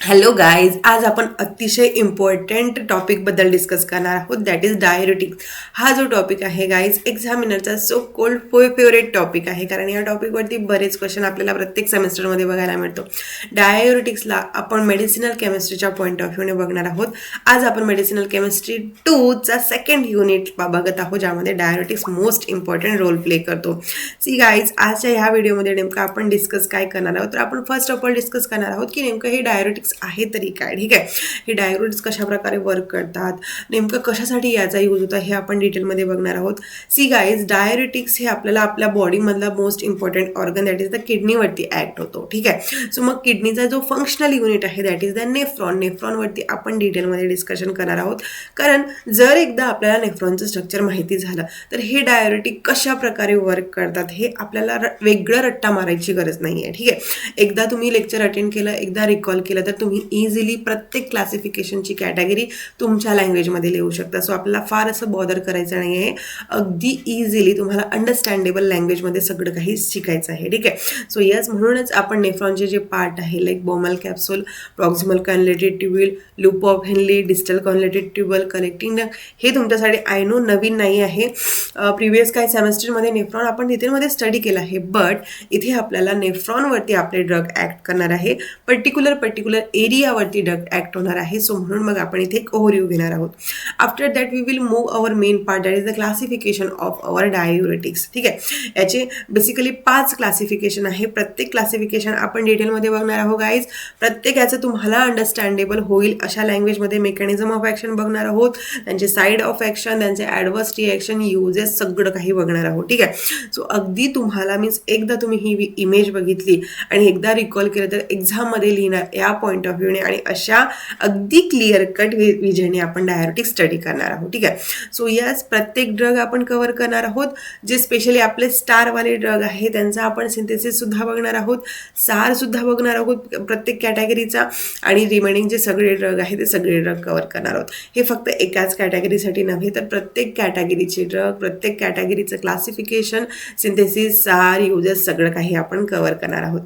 Hello guys, आज आपण अतिशय इम्पॉर्टंट टॉपिकबद्दल डिस्कस करणार आहोत, दॅट इज डायरेटिक्स. हा जो टॉपिक आहे गाईज, एक्झामिनरचा सो कोल्ड फेवरेट टॉपिक आहे, कारण या टॉपिकवरती बरेच क्वेश्चन आपल्याला प्रत्येक सेमेस्टरमध्ये बघायला मिळतो. डायरेटिक्सला आपण मेडिसिनल केमिस्ट्रीच्या पॉईंट ऑफ व्ह्यूने बघणार आहोत. आज आपण मेडिसिनल केमिस्ट्री 2चा सेकंड युनिट बघत आहोत, ज्यामध्ये diuretics most important role play करतो. सी गाईज, आजच्या ह्या व्हिडिओमध्ये नेमकं आपण डिस्कस काय करणार आहोत, तर आपण फर्स्ट ऑफ ऑल डिस्कस करणार आहोत की नेमकं हे डायरेटिक्स आहे तरी काय. ठीक आहे, हे डायरेटिक्स कशा प्रकारे वर्क करतात, नेमकं कशासाठी याचा यूज होता, हे आपण डिटेलमध्ये बघणार आहोत. सी गाईज, डायरेटिक्स हे आपल्याला आपल्या बॉडीमधला most important organ that is the किडनीवरती ऍक्ट होतो. ठीक आहे, सो मग किडनीचा जो फंक्शनल युनिट आहे दॅट इज द नेफ्रॉनवरती आपण डिटेलमध्ये डिस्कशन करणार आहोत. कारण जर एकदा आपल्याला नेफ्रॉनचं स्ट्रक्चर माहिती झालं तर हे डायरेटिक कशा प्रकारे वर्क करतात हे आपल्याला वेगळं रट्टा मारायची गरज नाही आहे. ठीक आहे, एकदा तुम्ही लेक्चर अटेंड केलं, एकदा रिकॉल केलं तर तुम्ही इझिली प्रत्येक क्लासिफिकेशनची कॅटेगरी तुमच्या लँग्वेजमध्ये लिहू शकता. सो आपल्याला फार असं बॉदर करायचं नाही आहे, अगदी इझिली तुम्हाला अंडरस्टँडेबल लँग्वेजमध्ये सगळं काही शिकायचं आहे. ठीक आहे, सो यस, म्हणूनच आपण नेफ्रॉनचे जे पार्ट आहे like Bowman capsule, proximal convoluted tubule, loop of Henle, distal convoluted tubule, collecting duct, हे तुमच्यासाठी आय नो नवीन नाही आहे. प्रिव्हियस काही सेमेस्टरमध्ये नेफ्रॉन आपण डिटेलमध्ये स्टडी केलं आहे, बट इथे आपल्याला नेफ्रॉनवरती आपले ड्रग ॲक्ट करणार आहे, पर्टिक्युलर एरियावरती ड्रग ॲक्ट होणार आहे. सो म्हणून मग आपण इथे एक ओव्हरव्ह्यू घेणार आहोत. After that we will move our main part that is the classification of our diuretics. ठीक आहे, याचे बेसिकली 5 क्लासिफिकेशन आहे. प्रत्येक क्लासिफिकेशन आपण डिटेलमध्ये बघणार आहोत गाईज. प्रत्येक याचं तुम्हाला अंडरस्टँडेबल होईल अशा लँग्वेजमध्ये मेकॅनिझम ऑफ ॲक्शन बघणार आहोत, त्यांचे साईड ऑफ ॲक्शन, त्यांचे ॲडव्हर्स रिॲक्शन, युजेस, सगळं काही बघणार आहोत. ठीक आहे, सो अगदी तुम्हाला मीन्स एकदा तुम्ही ही इमेज बघितली आणि एकदा रिकॉल केलं तर एक्झाममध्ये लिहिणार या पॉईंट ऑफ व्ह्यूने आणि अशा अगदी क्लिअर कट विजयने आपण डायरेटिक्स स्टडी करणार आहोत. ठीक आहे, सो यस, प्रत्येक ड्रग आपण कव्हर करणार आहोत. जे स्पेशली आपले स्टारवाले ड्रग आहे त्यांचा आपण सिंथेसिस सुद्धा बघणार आहोत, सार सुद्धा बघणार आहोत प्रत्येक कॅटेगरीचा, आणि रिमेनिंग जे सगळे ड्रग आहे ते सगळे ड्रग कव्हर करणार आहोत. हे फक्त एकाच कॅटेगरीसाठी नव्हे तर प्रत्येक कॅटेगरीचे ड्रग, प्रत्येक कॅटेगरीचं क्लासिफिकेशन, सिंथेसिस, सार, युजेस, सगळं काही आपण कव्हर करणार आहोत.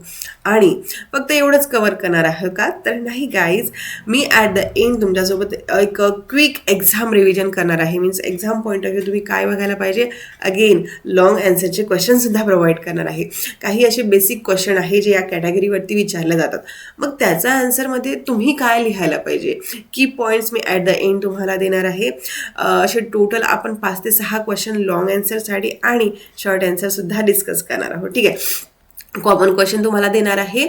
आणि फक्त एवढंच कव्हर करणार आहे का, तर नाही guys, me at the end तुमच्यासोबत एक क्विक एक्झाम रिव्हिजन करणार आहे. Means exam point of view तुम्ही काय बघायला पाहिजे, अगेन लॉंग अँसरचे क्वेश्चनसुद्धा प्रोव्हाइड करणार आहे. काही असे बेसिक क्वेश्चन आहे जे या कॅटेगरीवरती विचारले जातात, मग त्याचा आन्सरमध्ये तुम्ही काय लिहायला पाहिजे, की points me at the end तुम्हाला देणार आहे. असे टोटल आपण 5 ते 6 क्वेश्चन लॉंग अँसरसाठी आणि शॉर्ट अँसरसुद्धा डिस्कस करणार आहोत. ठीक आहे, कॉमन क्वेश्चन तुम्हाला देणार आहे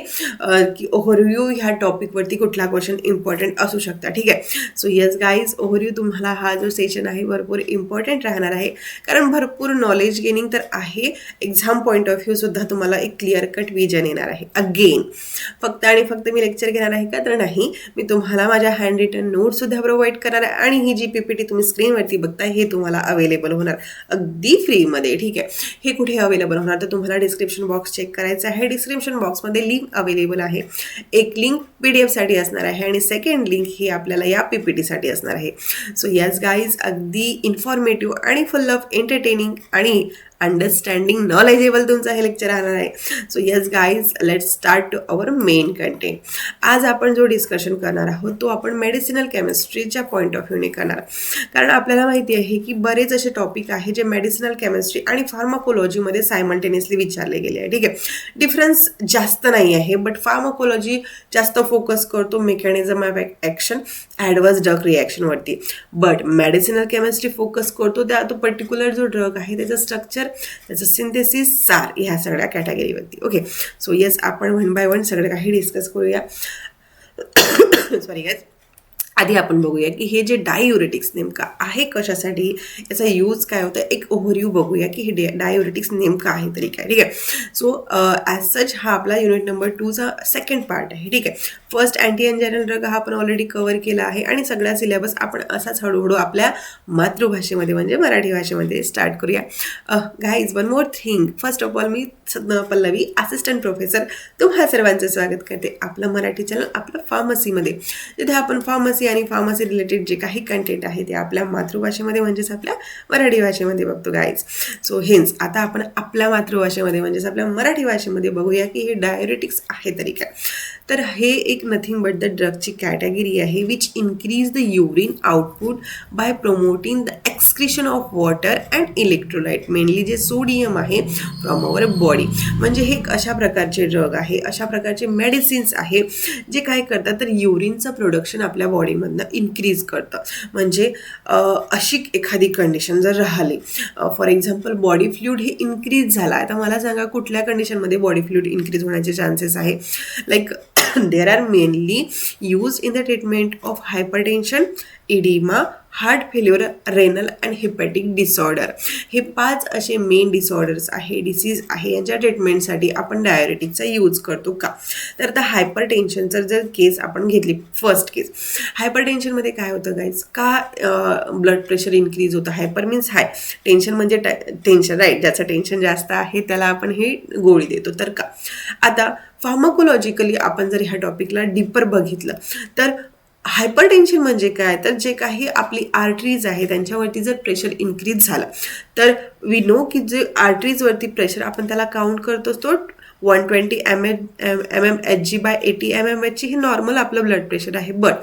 की ओव्हरव्ह्यू ह्या टॉपिकवरती कुठला क्वेश्चन इम्पॉर्टंट असू शकता. ठीक आहे, सो येस गाईज, ओव्हरव्ह्यू तुम्हाला हा जो सेशन आहे भरपूर इम्पॉर्टंट राहणार आहे, कारण भरपूर नॉलेज गेनिंग तर आहे, एक्झाम पॉईंट ऑफ व्ह्यू सुद्धा तुम्हाला एक क्लिअर कट विजन येणार आहे. अगेन फक्त आणि फक्त मी लेक्चर घेणार आहे का, तर नाही, मी तुम्हाला माझ्या हँड रिटन नोटसुद्धा प्रोव्हाइड करणार आहे, आणि ही जी PPT तुम्ही स्क्रीनवरती बघताय हे तुम्हाला अवेलेबल होणार अगदी फ्रीमध्ये. ठीक आहे, हे कुठे अवेलेबल होणार, तर तुम्हाला डिस्क्रिप्शन बॉक्स चेक करायचं आहे. डिस्क्रिप्शन बॉक्समध्ये लिंक अवेलेबल आहे. एक लिंक PDF साठी असणार आहे आणि सेकंड लिंक ही आपल्याला या PPT साठी असणार आहे. सो यस गाईज, अगदी इन्फॉर्मेटिव्ह आणि फुल ऑफ एंटरटेनिंग आणि अंडरस्टँडिंग नॉलेजेबल तुमचं हे लेक्चर राहणार आहे. So yes guys, let's start to our main content. आज आपण जो डिस्कशन करणार आहोत तो आपण मेडिसिनल केमिस्ट्रीच्या पॉईंट ऑफ व्ह्यूने करणार, कारण आपल्याला माहिती आहे की बरेच असे टॉपिक आहे जे मेडिसिनल केमिस्ट्री आणि फार्माकोलॉजीमध्ये सायमल्टेनियसली विचारले गेले आहे. ठीक आहे, डिफरन्स जास्त नाही आहे, बट फार्माकोलॉजी जास्त फोकस करतो mechanism of action, adverse drug रिॲक्शनवरती, बट मेडिसिनल केमिस्ट्री फोकस करतो त्या तो पर्टिक्युलर जो ड्रग आहे त्याचं स्ट्रक्चर, त्याचं सिंथेसिस, सार, ह्या सगळ्या कॅटेगरीवरती. ओके, सो येस, आपण 1 बाय 1 सगळं काही डिस्कस करूया. सॉरी गाईज, आधी आपण बघूया की हे जे डाययुरेटिक्स नेमका आहे कशासाठी, याचा यूज काय होतं, एक ओव्हरव्ह्यू बघूया की हे डाययुरेटिक्स नेमका आहे तरी काय. ठीक आहे, सो ॲज सच हा आपला युनिट नंबर 2चा सेकंड पार्ट आहे. ठीक आहे, फर्स्ट अँटी एंजायनल ड्रग हा आपण ऑलरेडी कव्हर केला आहे, आणि सगळा सिलेबस आपण असाच हळूहळू आपल्या मातृभाषेमध्ये म्हणजे मराठी भाषेमध्ये स्टार्ट करूया. Guys, one more thing, first of all me Pallavi, assistant professor, तुम्हा सर्वांचं स्वागत करते आपलं मराठी चॅनल, आपलं फार्मसीमध्ये, जिथे आपण फार्मसी फार्मसी आणि फार्मसी रिलेटेड जे काही कंटेंट आहे ते आपल्या मातृभाषेमध्ये म्हणजेच आपल्या मराठी भाषेमध्ये बघतो गाईज. सो हेन्स आता आपण आपल्या मातृभाषेमध्ये म्हणजेच आपल्या मराठी भाषेमध्ये बघूया की हे डायरेटिक्स आहे तरी काय. तर हे एक नथिंग बट द ड्रगची कॅटेगरी आहे which increase the urine output by promoting the excretion of water and electrolyte, mainly जे सोडियम आहे फ्रॉम अवर बॉडी. म्हणजे हे एक अशा प्रकारचे ड्रग आहे, अशा प्रकारचे मेडिसिन्स आहे जे काय करतात तर युरिनचं प्रोडक्शन आपल्या बॉडीमधनं इन्क्रीज करतं. म्हणजे अशी एखादी कंडिशन जर राहिली, फॉर एक्झाम्पल बॉडी फ्लुइड हे इन्क्रीज झाला. आता मला सांगा कुठल्या कंडिशनमध्ये बॉडी फ्लुइड इन्क्रीज होण्याचे चान्सेस आहे. Like there are mainly used in the treatment of hypertension, edema, heart failure, renal and hepatic disorder. हे 5 असे मेन डिसऑर्डर्स आहे, डिसीज आहे, यांच्या ट्रीटमेंटसाठी आपण डायरेटिकचा यूज करतो का. तर आता हायपर टेन्शनचं जर केस आपण घेतली, फर्स्ट केस हायपर टेन्शनमध्ये काय होतं गाईज, का ब्लड प्रेशर इन्क्रीज होतं. हायपर मीन्स हाय, टेन्शन म्हणजे टेन्शन, राईट. ज्याचं टेन्शन जास्त आहे त्याला आपण ही गोळी देतो. तर का आता फार्माकोलॉजिकली आपण जर ह्या टॉपिकला डीपर बघितलं तर हायपरटेन्शन म्हणजे काय, तर जे काही आपली आर्टरीज आहे त्यांच्यावरती जर प्रेशर इन्क्रीज झालं तर वी नो की जे आर्टरीजवरती प्रेशर आपण त्याला काउंट करतो तो 120 mmHg बाय 80 mmHg हे नॉर्मल आपलं ब्लड प्रेशर आहे. बट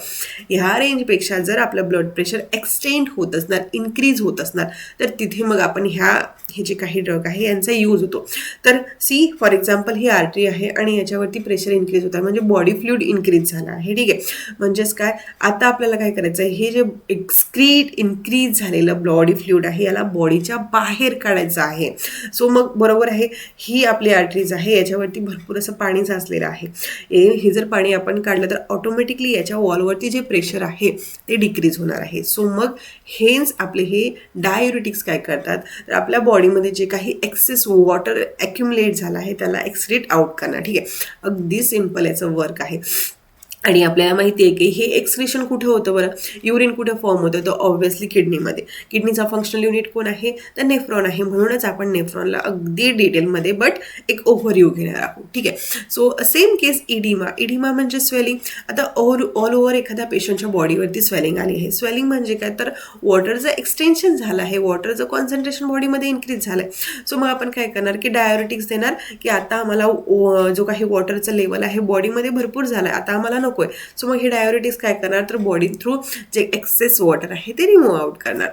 ह्या रेंजपेक्षा जर आपलं ब्लड प्रेशर एक्सटेंड होत असणार, इन्क्रीज होत असणार, तर तिथे मग आपण हे जे काही ड्रग आहे यांचा यूज होतो. तर सी फॉर एक्झाम्पल ही आर्टरी आहे आणि याच्यावरती प्रेशर इन्क्रीज होतं म्हणजे बॉडी फ्लुइड इन्क्रीज झाला आहे. ठीक आहे, म्हणजेच काय, आता आपल्याला काय करायचं आहे, हे जे इन्क्रीज झालेलं बॉडी फ्लुइड आहे याला बॉडीच्या बाहेर काढायचं आहे. सो मग बरोबर आहे, ही आपली आर्टरीज आहे, याच्यावरती भरपूर असं पाणी साचलेलं आहे. हे जर पाणी आपण काढलं तर ऑटोमॅटिकली याच्या वॉलवरती जे प्रेशर आहे ते डिक्रीज होणार आहे. सो मग हेच आपले हे डायुरेटिक्स काय करतात तर आपल्या बॉडीमध्ये जे काही एक्सेस वॉटर ॲक्युमुलेट झालं आहे त्याला एक्सक्रीट आउट करणार. ठीक आहे, अगदी सिम्पल याचं वर्क आहे. आणि आपल्याला माहिती आहे की हे एक्सक्रिशन कुठे होतं बरं, युरिन कुठे फॉर्म होतं, तर ऑब्व्हियसली किडनीमध्ये. किडनीचा फंक्शनल युनिट कोण आहे तर नेफ्रॉन आहे. म्हणूनच आपण नेफ्रॉनला अगदी डिटेलमध्ये बट एक ओव्हरव्ह्यू घेणार आहोत. ठीक आहे, सो सेम केस इडिमा म्हणजे स्वेलिंग. आता ऑल ओव्हर एखाद्या पेशंटच्या बॉडीवरती स्वेलिंग आली आहे. स्वेलिंग म्हणजे काय तर वॉटरचं एक्सटेन्शन झालं आहे, वॉटरचं कॉन्सन्ट्रेशन बॉडीमध्ये इन्क्रीज झालं आहे. सो मग आपण काय करणार की डायरेटिक्स देणार की आता आम्हाला जो काही वॉटरचं लेवल आहे बॉडीमध्ये भरपूर झालं आहे, आता आम्हाला नको आहे. सो मग हे डायरेटिक्स काय करणार तर बॉडी थ्रू जे एक्सेस वॉटर आहे ते रिमूव्ह आउट करणार.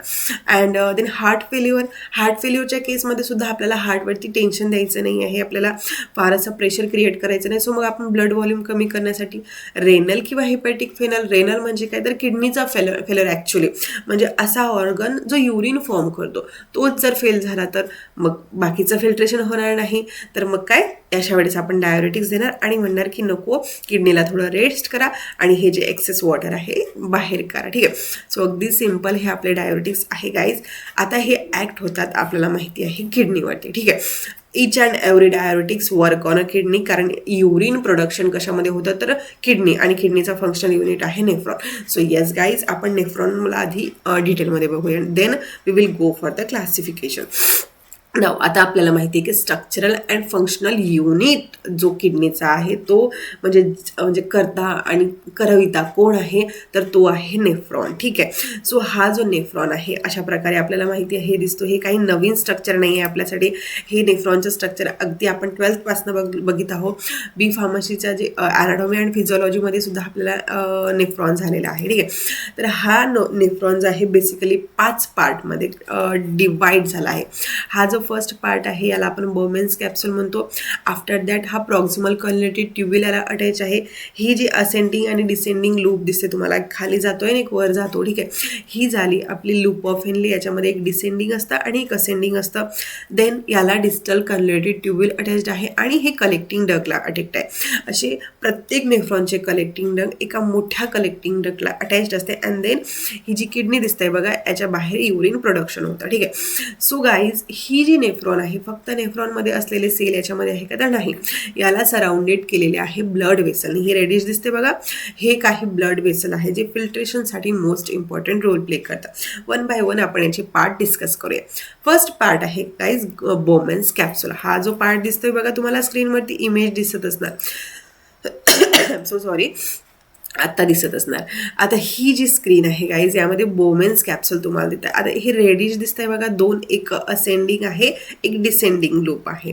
अँड देन हार्ट फेल्युअरच्या केसमध्ये सुद्धा आपल्याला हार्टवरती टेन्शन द्यायचं नाही आहे, आपल्याला फार असं प्रेशर क्रिएट करायचं नाही. सो मग आपण ब्लड व्हॉल्यूम कमी करण्यासाठी रेनल किंवा हिपॅटिक फेनल, रेनल म्हणजे काय तर किडनीचा फेलर ॲक्च्युली, म्हणजे असा ऑर्गन जो युरिन फॉर्म करतो तोच जर फेल झाला तर मग बाकीचं फिल्ट्रेशन होणार नाही. तर मग काय, अशा वेळेस आपण डायरेटिक्स देणार आणि म्हणणार की नको, किडनीला थोडं रेस्ट करा आणि हे जे एक्सेस वॉटर आहे बाहेर करा. ठीक आहे, सो अगदी सिम्पल हे आपले डायरेटिक्स आहे गाईज. आता हे ॲक्ट होतात आपल्याला माहिती आहे किडनीवरती. ठीक आहे, each and every diuretics work on a kidney, कारण युरिन प्रोडक्शन कशामध्ये होतं तर किडनी, आणि किडनीचा फंक्शनल युनिट आहे नेफ्रॉन. सो येस गाईज, आपण नेफ्रॉनला आधी डिटेलमध्ये बघूया, then we will go for the classification. Now आता आपल्याला माहिती आहे की स्ट्रक्चरल अँड फंक्शनल युनिट जो किडनीचा आहे तो म्हणजे करता आणि करविता कोण आहे तर तो आहे नेफ्रॉन. ठीक आहे, सो हा जो नेफ्रॉन आहे अशा प्रकारे आपल्याला माहिती आहे, हे दिसतो. हे काही नवीन स्ट्रक्चर नाही आहे आपल्यासाठी. हे नेफ्रॉनचं स्ट्रक्चर अगदी आपण 12th पासून बघित आहोत. बी फार्मसीच्या जे ॲनाटॉमी अँड फिजिओलॉजीमध्ये सुद्धा आपल्याला नेफ्रॉन झालेला आहे. ठीक आहे, तर हा नेफ्रॉन जो आहे बेसिकली 5 पार्टमध्ये डिवाइड झाला आहे. हा जो फर्स्ट पार्ट आहे याला आपण बोमेन्स कॅप्सूल म्हणतो. आफ्टर दॅट हा प्रॉक्सिमल कॉन्युलेटेड ट्यूब्युल याला अटॅच आहे. ही जी असेंडिंग आणि डिसेंडिंग लूप दिसते तुम्हाला, खाली जातोय आणि एक वर जातो. ठीक आहे, ही झाली आपली लूप ऑफ हेनली. याच्यामध्ये एक डिसेंडिंग असतं आणि एक असेंडिंग असतं. देन याला डिस्टल कॉन्युलेटेड ट्यूब्युल अटॅच्ड आहे आणि हे कलेक्टिंग डगला अटॅच्ड आहे. असे प्रत्येक नेफ्रॉनचे कलेक्टिंग डग एका मोठ्या कलेक्टिंग डगला अटॅच्ड असते. अँड देन ही जी किडनी दिसते बघा, याच्या बाहेर युरिन प्रोडक्शन होतं. ठीक आहे, सो गाईज ही जी नेफ्रॉन आहे फक्त नेफ्रॉनमध्ये असलेले सेल याच्यामध्ये आहे का तर नाही, याला सराउंडेड केलेले आहे ब्लड वेसल. ही रेडिश दिसते बघा, हे काही ब्लड वेसल आहे जे फिल्ट्रेशनसाठी मोस्ट इम्पॉर्टंट रोल प्ले करतात. वन बाय वन आपण याचे पार्ट डिस्कस करूया. फर्स्ट पार्ट आहे गाईज बोमेन्स कॅप्सूल. हा जो पार्ट दिसतोय बघा तुम्हाला स्क्रीनवरती इमेज दिसत असणार, सो सॉरी. आत्ता दिसत असणार. आता ही जी स्क्रीन आहे गाईज, यामध्ये बोमेन्स कॅप्सूल तुम्हाला देतात. आता हे रेडिश दिसतंय बघा, दोन, एक असेंडिंग आहे, एक डिसेंडिंग लूप आहे.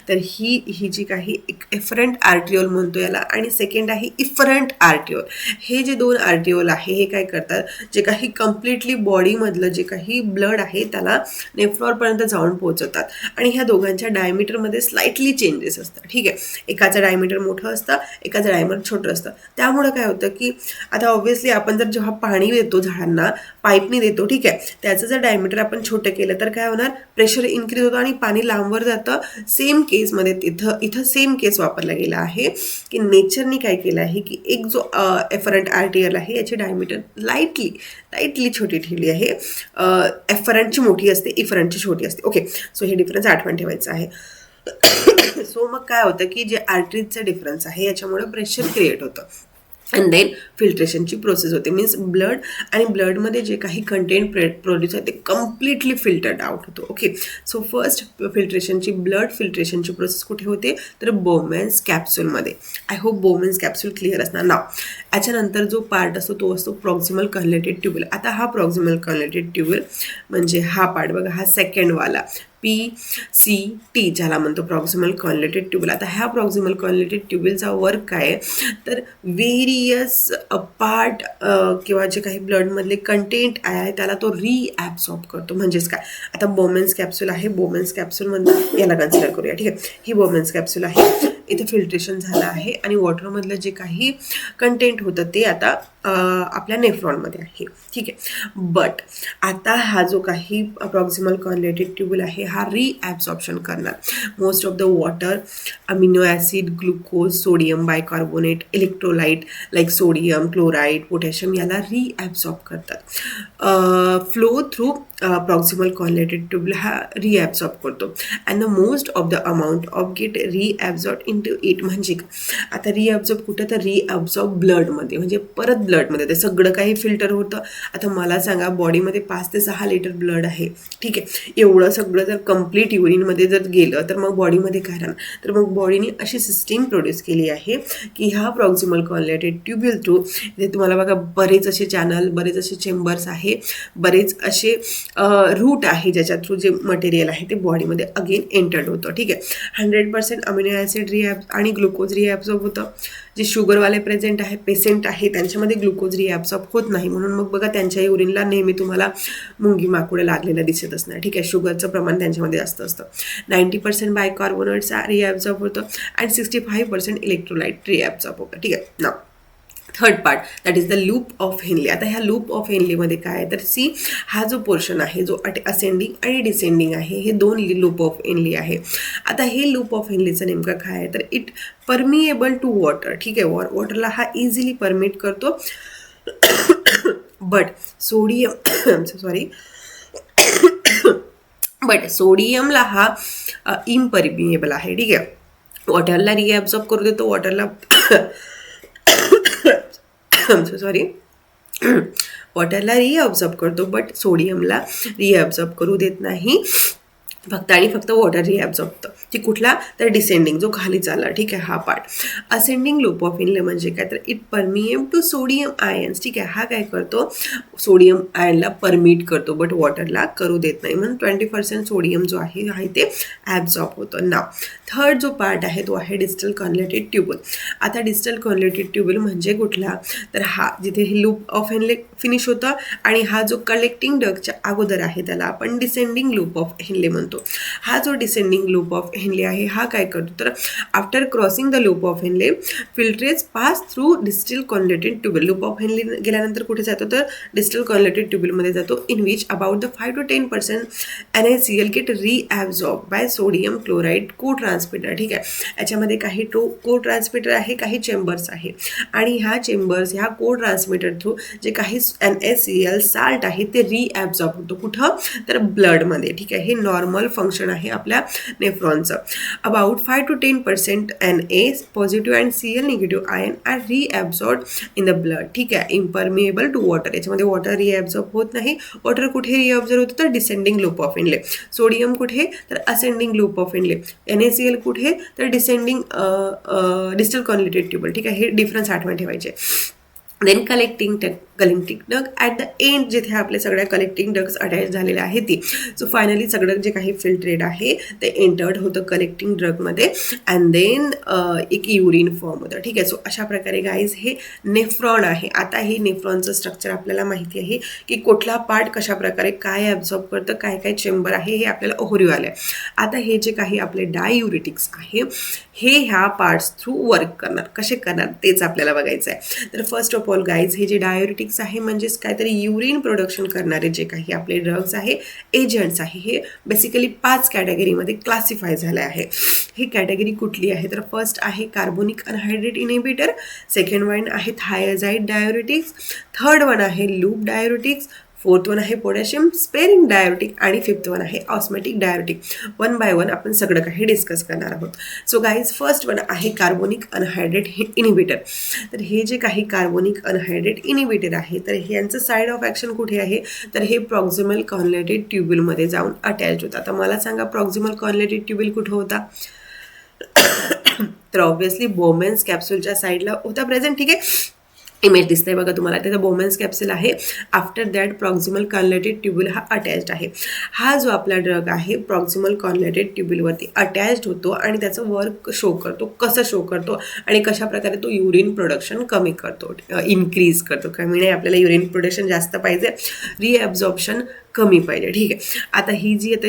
तर ही जी काही एक एफरंट आर्टिओल म्हणतो याला, आणि सेकंड आहे इफरंट आर्टिओल. हे जे दोन आर्टिओल आहे हे काय करतात, जे काही कम्प्लिटली बॉडीमधलं जे काही ब्लड आहे त्याला नेफ्रॉनपर्यंत जाऊन पोहोचवतात. आणि ह्या दोघांच्या डायमीटरमध्ये स्लाइटली चेंजेस असतात. ठीक आहे, एकाचं डायमीटर मोठं असतं, एकाचं डायमीटर छोटं असतं. त्यामुळं काय होतं की आता ऑब्व्हियसली आपण जर जेव्हा पाणी देतो झाडांना पाईपनी देतो, ठीक आहे, त्याचं जर डायमीटर आपण छोटं केलं तर काय होणार, प्रेशर इन्क्रीज होतं आणि पाणी लांबवर जातं. सेम केसमध्ये इथं सेम केस वापरला गेला आहे की नेचरनी काय केलं आहे की एक जो एफरंट आर्टियल आहे याची डायमीटर लाईटली छोटी ठेवली आहे. एफरंटची मोठी असते, इफरंटची छोटी असते. ओके, सो हे डिफरन्स आठवण ठेवायचं आहे. सो मग काय होतं की जे आर्टरीजचा डिफरन्स आहे याच्यामुळे प्रेशर क्रिएट होतं. अँड देन फिल्ट्रेशनची प्रोसेस होते, मीन्स ब्लड आणि ब्लडमध्ये जे काही कंटेंट प्रोड्यूस आहे ते कम्प्लिटली फिल्टर्ड आउट होतो. ओके, सो फर्स्ट ब्लड फिल्ट्रेशनची प्रोसेस कुठे होते, तर बोमेन्स कॅप्सूलमध्ये. I hope Bowman's capsule clear असणार. नाव याच्यानंतर जो पार्ट असतो तो असतो प्रॉक्सिमल कन्व्हर्टेड ट्यूब्युल. आता हा प्रॉक्सिमल कन्व्हर्टेड ट्यूब्युल म्हणजे हा पार्ट बघा, हा सेकंडवाला PCT ज्याला म्हणतो प्रॉक्सिमल कॉन्व्हर्टेड ट्यूब्युल. आता ह्या प्रॉक्सिमल कॉन्व्हर्टेड ट्यूब्युलचा वर्क काय आहे, तर व्हेरियस पार्ट किंवा जे काही ब्लडमधले कंटेंट आहे त्याला तो रिॲब्सॉर्ब करतो. म्हणजेच काय, आता बोमेन्स कॅप्सूल आहे, बोमेन्स कॅप्सूलमधलं याला कन्सिडर करूया. ठीक आहे, ही बोमेन्स कॅप्सूल आहे, इथे फिल्ट्रेशन झालं आहे आणि वॉटरमधलं जे काही कंटेंट होतं ते आता आपल्या नेफ्रॉनमध्ये आहे. ठीक आहे, बट आता हा जो काही प्रॉक्सिमल कॉन्व्हर्टेड ट्यूब्युल आहे हा रिॲब्सॉर्प्शन करणार most of the water, amino acid, glucose, sodium bicarbonate, electrolyte like sodium, chloride, potassium याला रिॲब्सॉर्ब करतात. Flow through proximal converted tubule हा रिॲब्सॉर्ब करतो and the most of the amount of get reabsorb into it. म्हणजे आता रिॲब्सॉर्ब कुठं, तर रिॲब्सॉर्ब ब्लडमध्ये, म्हणजे परत ब्लडमध्ये ते सगळं काही फिल्टर होतं. आता मला सांगा, बॉडीमध्ये 5 ते 6 लिटर ब्लड आहे. ठीक आहे, एवढं सगळं जर कम्प्लीट युरिनमध्ये जर गेलं तर मग बॉडीमध्ये काय राहणार, तर मग बॉडीने अशी सिस्टीम प्रोड्यूस केली आहे की ह्या प्रॉक्सिमल कॉन्व्हर्टेड ट्यूब्युल थ्रू इथे तुम्हाला बघा बरेच असे चॅनल, बरेच असे चेंबर्स आहे, बरेच असे रूट आहे ज्याच्या थ्रू जे मटेरियल आहे ते बॉडीमध्ये अगेन एंटर्ड होतं. ठीक आहे, 100% अमिनो ॲसिड आणि ग्लुकोज रिॲब्सॉर्ब होतं. जे शुगरवाले प्रेझेंट आहे, पेशंट आहे, त्यांच्यामध्ये ग्लुकोज रिॲब्सॉर्ब होत नाही, म्हणून मग बघा त्यांच्या युरिनला नेहमी तुम्हाला मुंगी माकुडे लागलेलं दिसत असणार. ठीक आहे, शुगरचं प्रमाण त्यांच्यामध्ये जास्त असतं. 90% बायकार्बोनेट्स रिॲब्सॉर्ब होतं अँड 65% इलेक्ट्रोलाइट रिॲब्सॉर्ब होतं. ठीक आहे, ना third part that is the loop of Henley. आता ह्या लूप ऑफ हेनलीमध्ये काय आहे, तर सी हा जो पोर्शन आहे जो असेंडिंग आणि डिसेंडिंग आहे हे दोन लूप ऑफ हेनली आहे. आता हे लूप ऑफ हेनलीचं नेमकं काय आहे, तर इट परमिएबल टू वॉटर. ठीक आहे, वॉटरला हा इझिली परमिट करतो. बट सोडियमला हा इम्परमिएबल आहे. ठीक आहे, वॉटरला रिॲब्सॉर्ब करू देतो, वॉटरला वॉटरला रिॲब्सॉर्ब करतो, बट सोडियमला रिॲब्सॉर्ब करू देत नाही. फक्त वॉटर रिॲब्सॉर्ब होतं. ती कुठला, तर डिसेंडिंग जो खाली चालला. ठीक आहे, हा पार्ट. असेंडिंग लूप ऑफ इनले म्हणजे काय, तर इट परमिएब टू सोडियम आयन्स. ठीक आहे, हा काय करतो, सोडियम आयनला परमिट करतो बट वॉटरला करू देत नाही, म्हणून 20% सोडियम जो आहे ते ॲब्सॉर्ब होतं. नाव थर्ड जो पार्ट आहे तो आहे डिस्टल कॉन्व्हर्टेड ट्यूब्युल. आता डिस्टल कॉन्व्हर्टेड ट्यूब्युल म्हणजे कुठला, तर हा जिथे हे लूप ऑफ हेनले फिनिश होतं आणि हा जो कलेक्टिंग डगच्या अगोदर आहे त्याला आपण डिसेंडिंग लूप ऑफ हेनले म्हणतो. हा जो डिसेंडिंग लूप ऑफ हेनले आहे हा काय करतो, तर after crossing the loop of Henle filtrates pass through distal converted tubule. Loop of Henle गेल्यानंतर कुठे जातो, तर डिस्टल कॉन्व्हर्टेड ट्यूब्युलमध्ये जातो, in which about the 5 to 10% NaCl get reabsorb by sodium chloride co transmitter. ठीक आहे, याच्यामध्ये काही को ट्रान्समिटर आहे, काही चेंबर्स आहे आणि ह्या चेंबर्स ह्या को ट्रान्समिटर थ्रू जे काही NaCl साल्ट आहे ते रिॲब्सॉर्ब होतो. कुठं, तर ब्लडमध्ये. ठीक आहे, हे नॉर्मल फंक्शन आहे आपल्या नेफ्रॉनचं. About 5 to 10% Na positive and Cl negative ion are reabsorb in the blood. ठीक आहे, इम्परमिएबल टू वॉटर. याच्यामध्ये वॉटर रिॲब्सॉर्ब होत नाही. वॉटर कुठे रिॲब्सॉर्ब होतं, तर descending loop of Henle. Sodium कुठे, तर ascending loop of Henle. NaCl कुठे, तर डिसेंडिंग डिस्टल कॉन्व्हर्टेड ट्यूब्युल. ठीक आहे, हे डिफरन्स आठवण ठेवायचे. Then collecting duct at the end जिथे आपले सगळ्या कलेक्टिंग डग्स अटॅच झालेले आहे ती. सो फायनली सगळं जे काही फिल्ट्रेट आहे ते एंटर्ड होतं कलेक्टिंग ड्रगमध्ये अँड देन एक युरिन फॉर्म होतं. ठीक आहे. सो अशा प्रकारे गाईज हे नेफ्रॉन आहे. आता हे नेफ्रॉनचं स्ट्रक्चर आपल्याला माहिती आहे की कुठला पार्ट कशा प्रकारे काय ॲब्झॉर्ब करतं, काय काय चेंबर आहे हे आपल्याला ओव्हरव्ह्यू आलं आहे. आता हे जे काही आपले डाययुरेटिक्स आहे हे ह्या पार्ट्स थ्रू वर्क करणार. कसे करणार तेच आपल्याला बघायचं आहे. तर फर्स्ट ऑफ ऑल गाईज हे जे डाययुरेटिक्स आहे म्हणजेच काहीतरी युरिन प्रोडक्शन करणारे जे काही आपले ड्रग्स आहे, एजंट्स आहे, हे बेसिकली 5 कॅटेगरीमध्ये क्लासिफाय झाले आहे. ही कॅटेगरी कुठली आहे तर फर्स्ट आहे कार्बोनिक अनहायड्रेट इनिबिटर, सेकंड वन आहे थायझाइड डाययुरेटिक्स, थर्ड वन आहे लूप डाययुरेटिक्स, फोर्थ वन आहे पोटॅशियम स्पेरिंग डाययुरेटिक आणि फिफ्थ वन आहे ऑस्मॅटिक डाययुरेटिक. वन बाय वन आपण सगळं काही डिस्कस करणार आहोत. सो गाईज फर्स्ट वन आहे कार्बोनिक अनहायड्रेट इनिबिटर. तर हे जे काही कार्बोनिक अनहायड्रेट इनिबिटर आहे तर हे यांचं साईड ऑफ ॲक्शन कुठे आहे तर हे प्रॉक्झिमल कॉन्लेटेड ट्युब्युलमध्ये जाऊन अटॅच होतं. आता मला सांगा प्रॉक्झिमल कॉन्लेटेड ट्युब्युल कुठं होता तर ऑब्व्हियसली बोमेन्स कॅप्सूलच्या साईडला होता प्रेझेंट. ठीक आहे. इमेज दिसतंय बघा तुम्हाला, त्याचा बोमेन्स कॅप्सूल आहे. आफ्टर दॅट प्रॉक्झिमल कॉन्लेटेड ट्युब्युल हा अटॅच्ड आहे. हा जो आपला ड्रग आहे प्रॉक्झिमल कॉन्लेटेड ट्युब्युलवरती अटॅच्ड होतो आणि त्याचं वर्क शो करतो. कसं शो करतो आणि कशा प्रकारे तो युरिन प्रोडक्शन कमी करतो, इन्क्रीज करतो. कमी नाही, आपल्याला युरिन प्रोडक्शन जास्त पाहिजे, रिॲब्झॉर्प्शन कमी पाहिजे. ठीक आहे. आता ही जी आता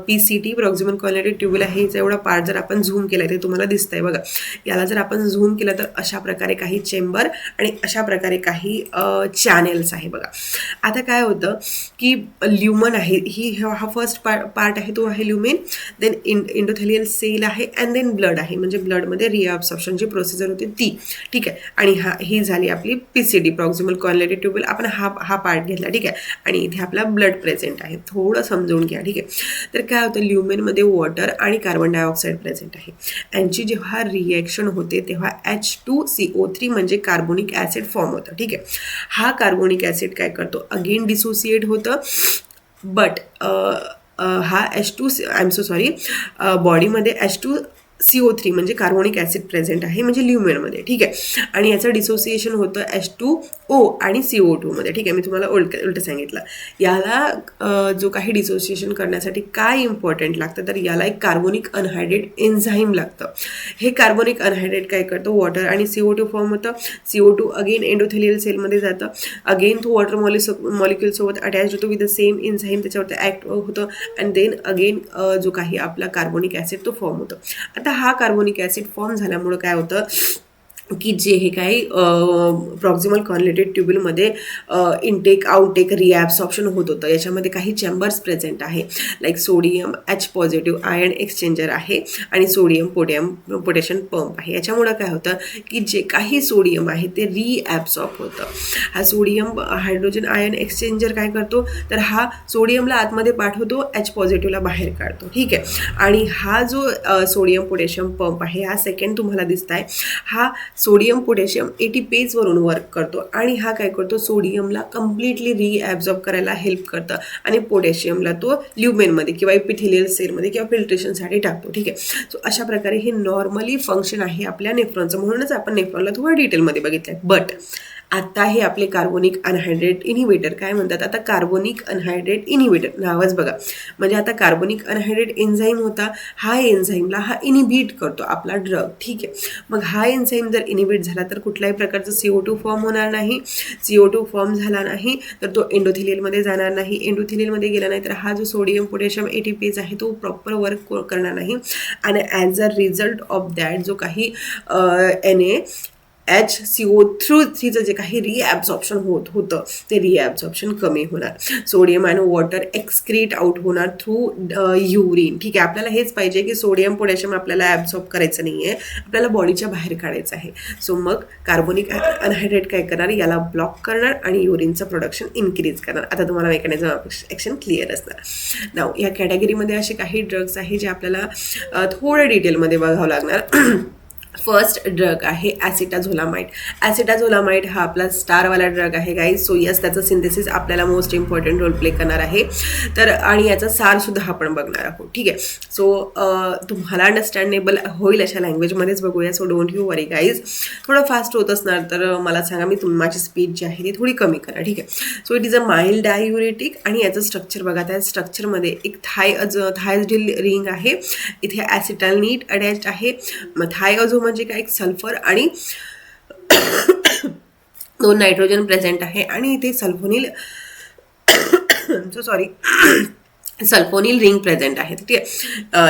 PCT प्रॉक्झिमल कॉन्लेटेड ट्युब्युल आहे हिचा एवढा पार्ट जर आपण झूम केला ते तुम्हाला दिसतंय बघा. याला जर आपण झूम केलं तर अशा प्रकारे काही चेंबर आणि अशा प्रकारे काही चॅनेल्स आहे बघा. आता काय होतं की ल्युमन आहे, हा फर्स्ट पार्ट आहे तो आहे ल्युमेन, देन इंडोथेलियल सेल आहे अँड देन ब्लड आहे, म्हणजे ब्लडमध्ये रिअब्सॉर्प्शनची प्रोसिजर होती ती. ठीक आहे. आणि ही झाली आपली PCT प्रॉक्झिमल कॉन्लेटेड ट्युब्युल. आपण हा पार्ट घेतला. ठीक आहे. आणि इथे आपला ब्लड प्रेझेंट आहे. थोडं समजून घ्या. ठीक आहे. तर काय होतं ल्युमेनमध्ये वॉटर आणि कार्बन डायऑक्साईड प्रेझेंट आहे. यांची जेव्हा रिॲक्शन होते तेव्हा H2CO3 म्हणजे कार्बोनिक ॲसिड फॉर्म होतं. ठीक आहे. हा कार्बोनिक ॲसिड काय करतो अगेन डिसोसिएट होतं, बट हा बॉडीमध्ये H2CO3 म्हणजे कार्बोनिक ॲसिड प्रेझेंट आहे म्हणजे ल्युमेनमध्ये. ठीक आहे. आणि याचं डिसोसिएशन होतं H2O आणि CO2 मध्ये. ठीक आहे. मी तुम्हाला उलटं सांगितलं. याला जो काही डिसोसिएशन करण्यासाठी काय इम्पॉर्टंट लागतं तर याला एक कार्बोनिक अनहायड्रेट एन्झाईम लागतं. हे कार्बोनिक अनहायड्रेट काय करतं वॉटर आणि CO2 फॉर्म होतं. CO2 अगेन एंडोथेलियल सेलमध्ये जातं, अगेन तो वॉटर मॉलिक्युलसोबत अटॅच होतो विथ द सेम एन्झाईम, त्याच्यावरती ॲक्ट होतं अँड देन अगेन जो काही आपला कार्बोनिक ॲसिड तो फॉर्म होतो. आता हा कार्बोनिक ॲसिड फॉर्म झाल्यामुळं काय होतं की जे हे काही प्रॉक्झिमल कॉन्लेटेड ट्युब्युलमध्ये इनटेक आउटटेक रिॲब्सॉर्प्शन होत होतं. याच्यामध्ये काही चेंबर्स प्रेझेंट आहे, like sodium H positive ion exchanger आहे आणि सोडियम पोटॅशियम पंप आहे. याच्यामुळं काय होतं की जे काही सोडियम आहे ते रिॲब्सॉर्ब होतं. हा सोडियम हायड्रोजन आयन एक्सचेंजर काय करतो तर हा सोडियमला आतमध्ये पाठवतो, H पॉझिटिव्हला बाहेर काढतो. ठीक आहे. आणि हा जो सोडियम पोटॅशियम पंप आहे हा सेकंड तुम्हाला दिसत आहे, हा सोडियम पोटॅशियम ATPaseवरून वर्क करतो आणि हा काय करतो सोडियमला कम्प्लिटली रिॲब्झॉर्ब करायला हेल्प करतं आणि पोटॅशियमला तो ल्युमेनमध्ये किंवा एपिथेलियल सेलमध्ये किंवा फिल्ट्रेशनसाठी टाकतो. ठीक आहे. सो अशा प्रकारे हे नॉर्मली फंक्शन आहे आपल्या नेफ्रॉनचं, म्हणूनच आपण नेफ्रॉनला थोडं डिटेलमध्ये बघितलं आहे. बट आता हे आपले कार्बोनिक अनहायड्रेट इनिबिटर काय म्हणतात, आता कार्बोनिक अनहायड्रेट इनिबिटर नावच बघा, म्हणजे आता कार्बोनिक अनहायड्रेट एन्झाईम होता, हा एन्झाईमला हा इनिबिट करतो आपला ड्रग. ठीक आहे. मग हा एन्झाईम जर इनिबिट झाला तर कुठल्याही प्रकारचं CO2 फॉर्म होणार नाही. CO2 फॉर्म झाला नाही तर तो एंडोथेलियलमध्ये जाणार नाही. एंडोथेलियलमध्ये गेला नाही तर हा जो सोडियम पोटॅशियम ATPase आहे तो प्रॉपर वर्क करणार नाही आणि as a result of that जो काही HCO3चं जे काही रिॲब्सॉर्प्शन होतं ते रिॲब्सॉर्प्शन कमी होणार. सोडियम आणि वॉटर एक्सक्रीट आउट होणार थ्रू युरिन. ठीक आहे. आपल्याला हेच पाहिजे की सोडियम पोटॅशियम आपल्याला ॲब्सॉर्ब करायचं नाही आहे, आपल्याला बॉडीच्या बाहेर काढायचं आहे. सो मग कार्बोनिक अनहायड्रेट काय करणार याला ब्लॉक करणार आणि युरिनचं प्रोडक्शन इन्क्रीज करणार. आता तुम्हाला मेकॅनिझम ऑफ ॲक्शन क्लिअर असणार. नाव या कॅटेगरीमध्ये असे काही ड्रग्स आहे जे आपल्याला थोडं डिटेलमध्ये बघावं लागणार. फर्स्ट ड्रग आहे ॲसिटाझोलामाइड. ॲसिटाझोलामाइड हा आपला स्टारवाला ड्रग आहे गाईज. सो यस, त्याचं सिंथेसिस आपल्याला मोस्ट इम्पॉर्टंट रोल प्ले करणार आहे. तर आणि याचा सारसुद्धा आपण बघणार आहोत. ठीक आहे. सो तुम्हाला अंडरस्टँडेबल होईल अशा लँग्वेजमध्येच बघूया. So don't you worry guys. थोडं फास्ट होत असणार तर मला सांगा, मी माझी स्पीड जी आहे ती थोडी कमी करा. ठीक आहे. So it is a mild diuretic. आणि याचं स्ट्रक्चर बघा. त्या स्ट्रक्चरमध्ये एक थायझोडिल रिंग आहे. इथे ॲसिटालनीट अटॅच्ड आहे. मग थायझो म्हणजे काय, एक सल्फर आणि 2 नायट्रोजन प्रेझेंट आहे. आणि इथे सल्फोनिल रिंग प्रेझेंट आहे. ठीक आहे.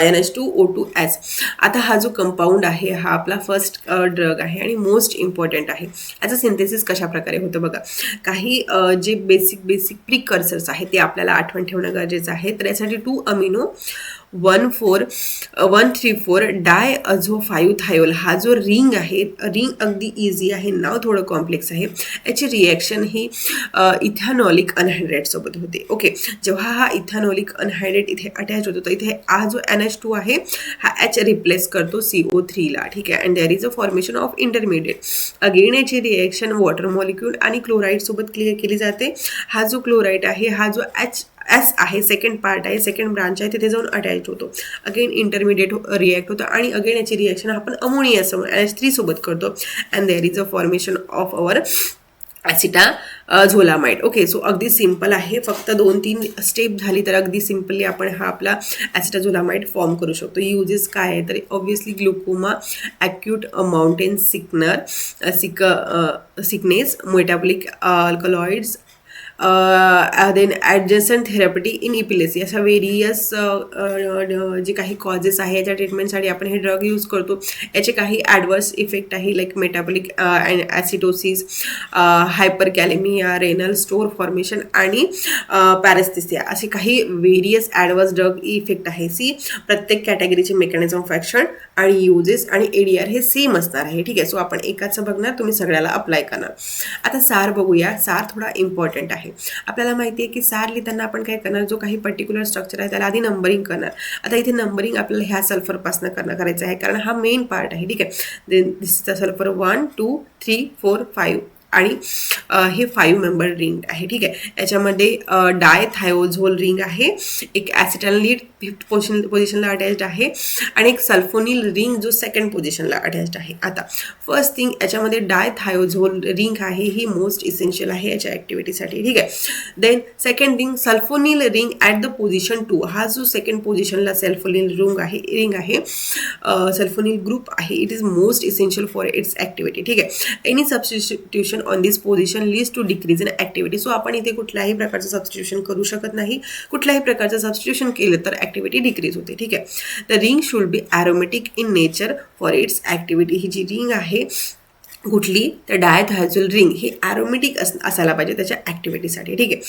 NH2O2S. आता हा जो कंपाऊंड आहे हा आपला फर्स्ट ड्रग आहे आणि मोस्ट इम्पॉर्टंट आहे. याचं सिंथेसिस कशा प्रकारे होतं बघा. काही जे बेसिक प्रिकर्सर्स आहेत ते आपल्याला आठवण ठेवणं गरजेचं आहे. तर यासाठी 2 अमिनो 134 डायअझोफायुथायोल हा जो रिंग आहे, रिंग अगदी इझी आहे, नाव थोडं कॉम्प्लेक्स आहे. याची रिॲक्शन ही इथॅनॉलिक अनहायड्रेटसोबत होते. ओके. जेव्हा हा इथॅनॉलिक अनहायड्रेट इथे अटॅच होतो तर इथे हा जो NH2 आहे हा H रिप्लेस करतो CO3 ला. ठीक आहे. And there is a formation of intermediate. Again याची रिॲक्शन वॉटर मॉलिक्यूल आणि क्लोराईड सोबत केली जाते. हा जो क्लोराईड आहे हा जो S आहे, सेकंड पार्ट आहे, सेकंड ब्रांच आहे, तिथे जाऊन अटॅच होतो. अगेन इंटरमिडिएट रिॲक्ट होतं आणि अगेन याची रिॲक्शन आपण अमोनिया NH3 सोबत करतो. And there is a formation of our acetazolamide. Okay. So अगदी सिम्पल आहे. फक्त 2-3 स्टेप झाली तर अगदी सिम्पली आपण हा आपला ॲसिटाझोलामाइड फॉर्म करू शकतो. यूजेस काय आहे तर obviously glaucoma, acute mountain sickness, metabolic alkaloids, then adjuvant therapy in epilepsy. अशा व्हेरियस जे काही कॉजेस आहे याच्या ट्रीटमेंटसाठी आपण हे ड्रग यूज करतो. याचे काही ॲडवर्स इफेक्ट आहे like metabolic acidosis, hyperkalaemia, renal stone formation आणि पॅरेस्थेसिया. असे काही व्हेरियस ॲडवर्स ड्रग इफेक्ट आहे. प्रत्येक कॅटेगरीचे मेकॅनिझम ऑफ ॲक्शन आणि युजेस आणि ADR हे सेम असणार आहे. ठीक आहे. सो आपण एकाचं बघणार, तुम्ही सगळ्याला अप्लाय करणार. आता सार बघूया. सार थोडा इम्पॉर्टंट आहे. आपल्याला माहिती आहे की सार लिहिताना आपण काय करणार, जो काही पर्टिक्युलर स्ट्रक्चर आहे त्याला आधी नंबरिंग करणार. आता इथे नंबरिंग आपल्याला ह्या सल्फरपासून करायचं आहे कारण हा मेन पार्ट आहे. ठीक आहे. Then this is the sulphur 1 2 3 4 5 आणि हे 5 मेंबर रिंग आहे. ठीक आहे. याच्यामध्ये डायथायोझोल रिंग आहे, एक ॲसिटालनीट 5th पोझिशनला अटॅच्ड आहे आणि एक सल्फोनिल रिंग जो 2nd पोझिशनला अटॅच्ड आहे. आता फर्स्ट थिंग, याच्यामध्ये डायथायोझोल रिंग आहे, ही मोस्ट इसेन्शियल आहे याच्या ॲक्टिव्हिटीसाठी. ठीक आहे. Then second thing, sulphonyl ring at the position 2. हा जो 2nd पोझिशनला सल्फोनिल रिंग आहे, सल्फोनिल ग्रुप आहे, it is most essential for its activity. ठीक आहे. Any substitution on this position leads to decrease in activity. So आपण इथे कुठल्याही प्रकारचं सबस्टिट्यूशन करू शकत नाही. कुठल्याही प्रकारचं सबस्टिट्यूशन केलं तर ॲक्टिव्हिटी डिक्रीज होते. ठीक आहे. The ring should be aromatic in nature for its activity. ही जी रिंग आहे कुठली तर डायथायोझोल रिंग ही ॲरोमॅटिक असायला पाहिजे त्याच्या ॲक्टिव्हिटीसाठी. ठीक आहे.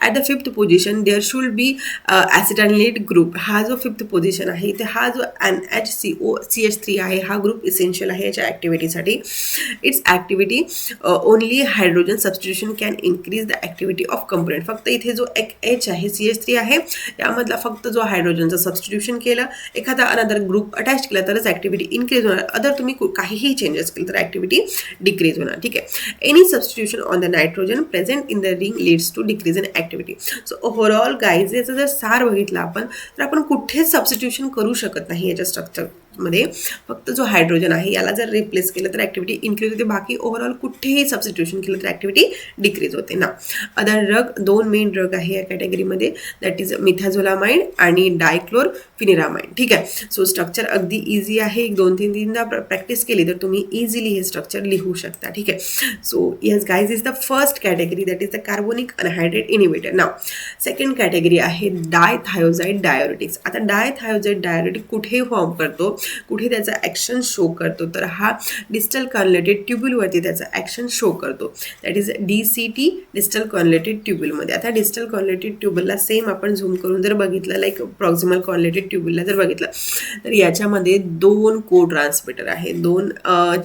At the 5th position there should be acetanilide group. हा जो 5th पोझिशन आहे इथे हा जो NHCOCH3 आहे हा ग्रुप इसेन्शियल आहे याच्या ॲक्टिव्हिटीसाठी. Its activity only hydrogen substitution can increase the activity of component. फक्त इथे जो H आहे CH3 आहे त्यामधला फक्त जो हायड्रोजनचं सबस्टिट्यूशन केलं, एखादा अनदर ग्रुप अटॅच केला तरच ॲक्टिव्हिटी इन्क्रीज होणार. अदर तुम्ही काहीही चेंजेस केले तर ॲक्टिव्हिटी डिक्रीज होणार. ठीक आहे. Any substitution on the nitrogen present in the ring leads to decrease in activity. So overall guys याचा जर सार बघितला आपण तर आपण कुठेच सबस्टिट्यूशन करू शकत नाही याच्या स्ट्रक्चरमध्ये. फक्त जो हायड्रोजन आहे याला जर रिप्लेस केलं तर ॲक्टिव्हिटी इन्क्रीज होते. बाकी ओव्हरऑल कुठेही सबस्टिट्यूशन केलं तर ॲक्टिव्हिटी डिक्रीज होते ना. अदर ड्रग 2 मेन ड्रग आहे या कॅटेगरीमध्ये, दॅट इज मिथॅझोलामाइड आणि डायक्लोरफिनिरामाइड. ठीक आहे. सो स्ट्रक्चर अगदी इझी आहे. 2-3 प्रॅक्टिस केली तर तुम्ही इझिली हे स्ट्रक्चर लिहू शकता. ठीक आहे. So yes guys is the first category, that is the carbonic अनहायड्रेट inhibitor. Now second category आहे डायथायोजाइड डायोरेटिक्स. आता डायथायोजाइड डायोरेटिक कुठे फॉर्म करतो, कुठे त्याचा ॲक्शन शो करतो तर हा डिस्टल कॉन्व्हर्टेड ट्युब्युलवरती त्याचा ॲक्शन शो करतो. That is DCT distal converted ट्युब्युलमध्ये. आता डिस्टल कॉन्व्हर्टेड ट्युब्युलला सेम आपण झूम करून जर बघितलं, लाईक प्रॉक्सिमल कॉन्व्हर्टेड ट्युब्युलला जर बघितलं तर याच्यामध्ये 2 को ट्रान्समिटर आहे, 2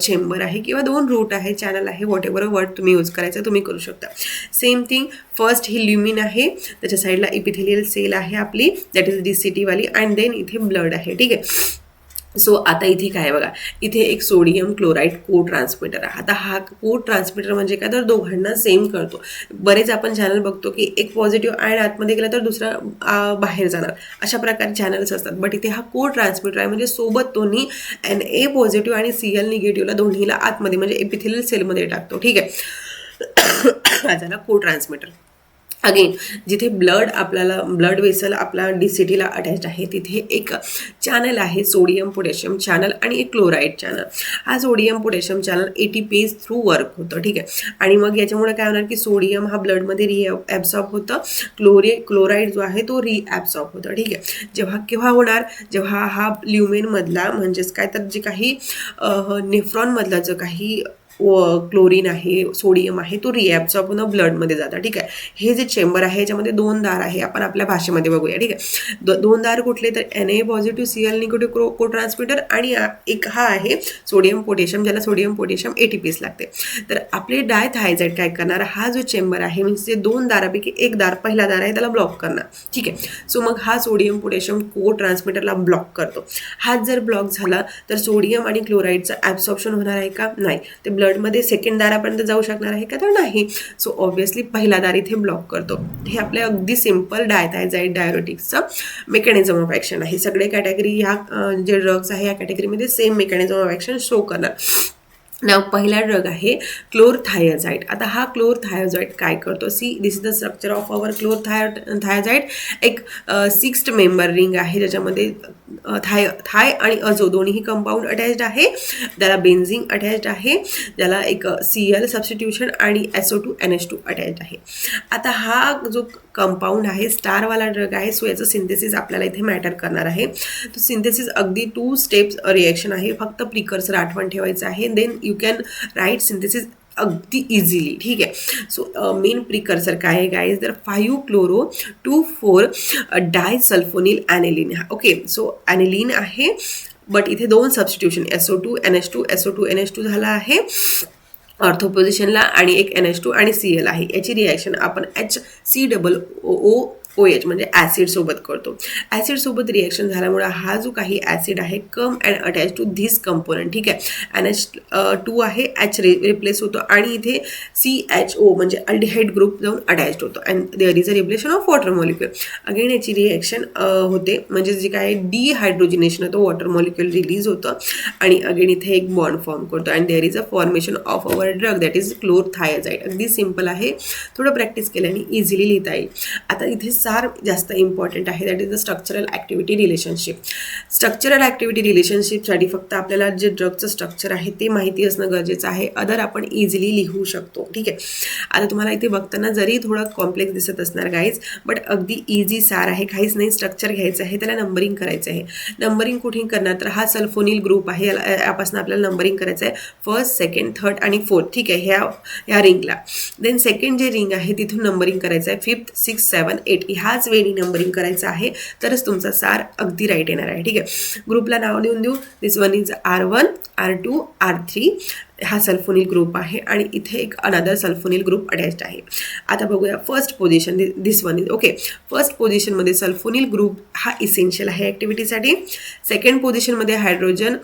चेंबर आहे किंवा 2 रूट आहे, चॅनल आहे, वॉट एव्हर वर्ड तुम्ही यूज करायचं तुम्ही करू शकता. सेम थिंग, फर्स्ट ही ल्युमिन आहे, त्याच्या साईडला इपिथेलियल सेल आहे आपली, दॅट इज DCT वाली, अँड देन इथे ब्लड आहे. ठीक आहे. सो आता इथे काय आहे बघा, इथे एक सोडियम क्लोराईड को ट्रान्समीटर आहे. आता हा को ट्रान्समीटर म्हणजे काय, तर दोघांना सेम करतो. बरेच आपण चॅनल बघतो की एक पॉझिटिव्ह आयन आतमध्ये गेला तर दुसरा बाहेर जाणार, अशा प्रकारे चॅनल्स असतात. बट इथे हा को ट्रान्समीटर आहे, म्हणजे सोबत दोन्ही Na पॉझिटिव्ह आणि Cl निगेटिव्हला दोन्हीला आतमध्ये म्हणजे एपिथेलियल सेलमध्ये टाकतो. ठीक आहे, हा झाला को ट्रान्समीटर. अगेन जिथे ब्लड वेसल आपला DCTला अटॅच आहे, तिथे एक चॅनल आहे सोडियम पोटॅशियम चॅनल आणि एक क्लोराईड चॅनल. हा sodium potassium channel ATPase through work होतं. ठीक आहे, आणि मग याच्यामुळे काय होणार की सोडियम हा ब्लडमध्ये ॲब्सॉर्ब होतं, क्लोराईड जो आहे तो रिॲब्सॉर्ब होतं. ठीक आहे, केव्हा होणार, जेव्हा हा ल्युमेनमधला म्हणजेच काय तर जे काही नेफ्रॉनमधला जो काही क्लोरीन आहे, सोडियम आहे, तो रिॲब्सॉर्ब होऊन ब्लडमध्ये जातं. ठीक आहे, हे जे चेंबर आहे याच्यामध्ये 2 दार आहे, आपण आपल्या भाषेमध्ये बघूया. ठीक आहे, 2 दार कुठले, तर Na पॉझिटिव्ह Cl निगेटिव्ह को ट्रान्समीटर, आणि एक हा आहे सोडियम पोटॅशियम, ज्याला सोडियम पोटॅशियम ATPase लागते. तर आपले डायथायझाइड काय करणार, हा जो चेंबर आहे म्हणजे 2 दारापैकी एक दार, पहिला दार आहे, त्याला ब्लॉक करणार. ठीक आहे, सो मग हा सोडियम पोटॅशियम को ट्रान्समीटरला ब्लॉक करतो. हाच जर ब्लॉक झाला तर सोडियम आणि क्लोराईडचं ॲब्सॉर्प्शन होणार आहे का, नाही. ते ब्लडमध्ये सेकंड दारापर्यंत जाऊ शकणार आहे का, तर नाही. सो ऑब्व्हियसली पहिला दार इथे ब्लॉक करतो. हे आपल्या अगदी सिम्पल डायथायझाइड डायरोटिक्सचं मेकॅनिझम ऑफ ॲक्शन आहे. सगळे कॅटेगरी ह्या जे ड्रग्स आहे या कॅटेगरीमध्ये same mechanism of action show करणार. नाव पहिला ड्रग आहे क्लोरथायझाइड. आता हा क्लोरथायझाइड काय करतो, this is the structure of our chlorothiazide. एक 6 मेंबर रिंग आहे, ज्याच्यामध्ये थाय आणि अझो दोन्ही कंपाऊंड अटॅच्ड आहे, त्याला बेन्झिन अटॅच्ड आहे, त्याला एक Cl सबस्टिट्यूशन आणि SO2 NH2 अटॅच्ड आहे. आता हा जो कंपाऊंड आहे स्टारवाला ड्रग आहे, सो याचं सिंथेसिस आपल्याला इथे मॅटर करणार आहे. तो सिंथेसिस अगदी 2 स्टेप्स रिएक्शन आहे, फक्त प्रिकर्सर आठवण ठेवायचं आहे. Then you can write synthesis अगदी इझिली. ठीक आहे, सो मेन प्रिकर्सर काय आहे गाईज, तर 5-chloro-2,4 डायसल्फोनिल ॲनिलीन. ओके, सो ॲनिलीन आहे, बट इथे 2 substitution SO2 NH2 SO2 NH2 झाला आहे ऑर्थो पोझिशनला, आणि एक NH2 आणि Cl आहे. याची रिॲक्शन आपण HCOOH म्हणजे ॲसिड सोबत करतो. ॲसिड सोबत रिॲक्शन झाल्यामुळे हा जो काही ॲसिड आहे come and attach to this component. ठीक आहे, NH2 आहे, H रिप्लेस होतो, आणि इथे CHO म्हणजे अल्डिहाइड ग्रुप जाऊन अटॅच्ड होतो, and there is a repletion of water molecule. Again याची रिॲक्शन होते, म्हणजे जे काय डिहायड्रोजिनेशन होतं, वॉटर मॉलिक्युल रिलीज होतं, आणि अगेन इथे एक बॉन्ड फॉर्म करतो, and there is a formation of our drug that is chlorothiazide. अगदी सिम्पल आहे, थोडं प्रॅक्टिस केल्याने इझिली लिहिता येईल. आता इथे जास्त इम्पॉर्टंट आहे, that is the structural activity relationship. Structural activity रिलेशनशिपसाठी फक्त आपल्याला जे ड्रगचं स्ट्रक्चर आहे ते माहिती असणं गरजेचं आहे, अदर आपण इझिली लिहू शकतो. ठीक आहे, आता तुम्हाला इथे बघताना जरी थोडं कॉम्प्लेक्स दिसत असणार गाईज, बट अगदी इझी सार आहे, काहीच नाही. स्ट्रक्चर घ्यायचं आहे, त्याला नंबरिंग करायचं आहे. नंबरिंग कुठे करणार, तर हा सल्फोनिल ग्रुप आहे, यापासून आपल्याला नंबरिंग करायचं आहे, 1st, 2nd, 3rd आणि 4th. ठीक आहे, ह्या रिंगला. देन सेकंड जे रिंग आहे तिथून नंबरिंग करायचं आहे, 5th, 6th, 7th, 8th ह्याच वेळी नंबरिंग करायचं आहे, तरच तुमचा सार अगदी राईट येणार आहे. ठीक आहे, ग्रुपला नाव लिहून देऊ. This one is R1, R2, R3. हा सल्फोनिल ग्रुप आहे, आणि इथे एक अनदर सल्फोनिल ग्रुप अटॅच्ड आहे. आता बघूया first position, this one is okay. First पोझिशनमध्ये सल्फोनिल ग्रुप हा इसेन्शियल आहे ॲक्टिव्हिटीसाठी. सेकंड पोझिशनमध्ये hydrogen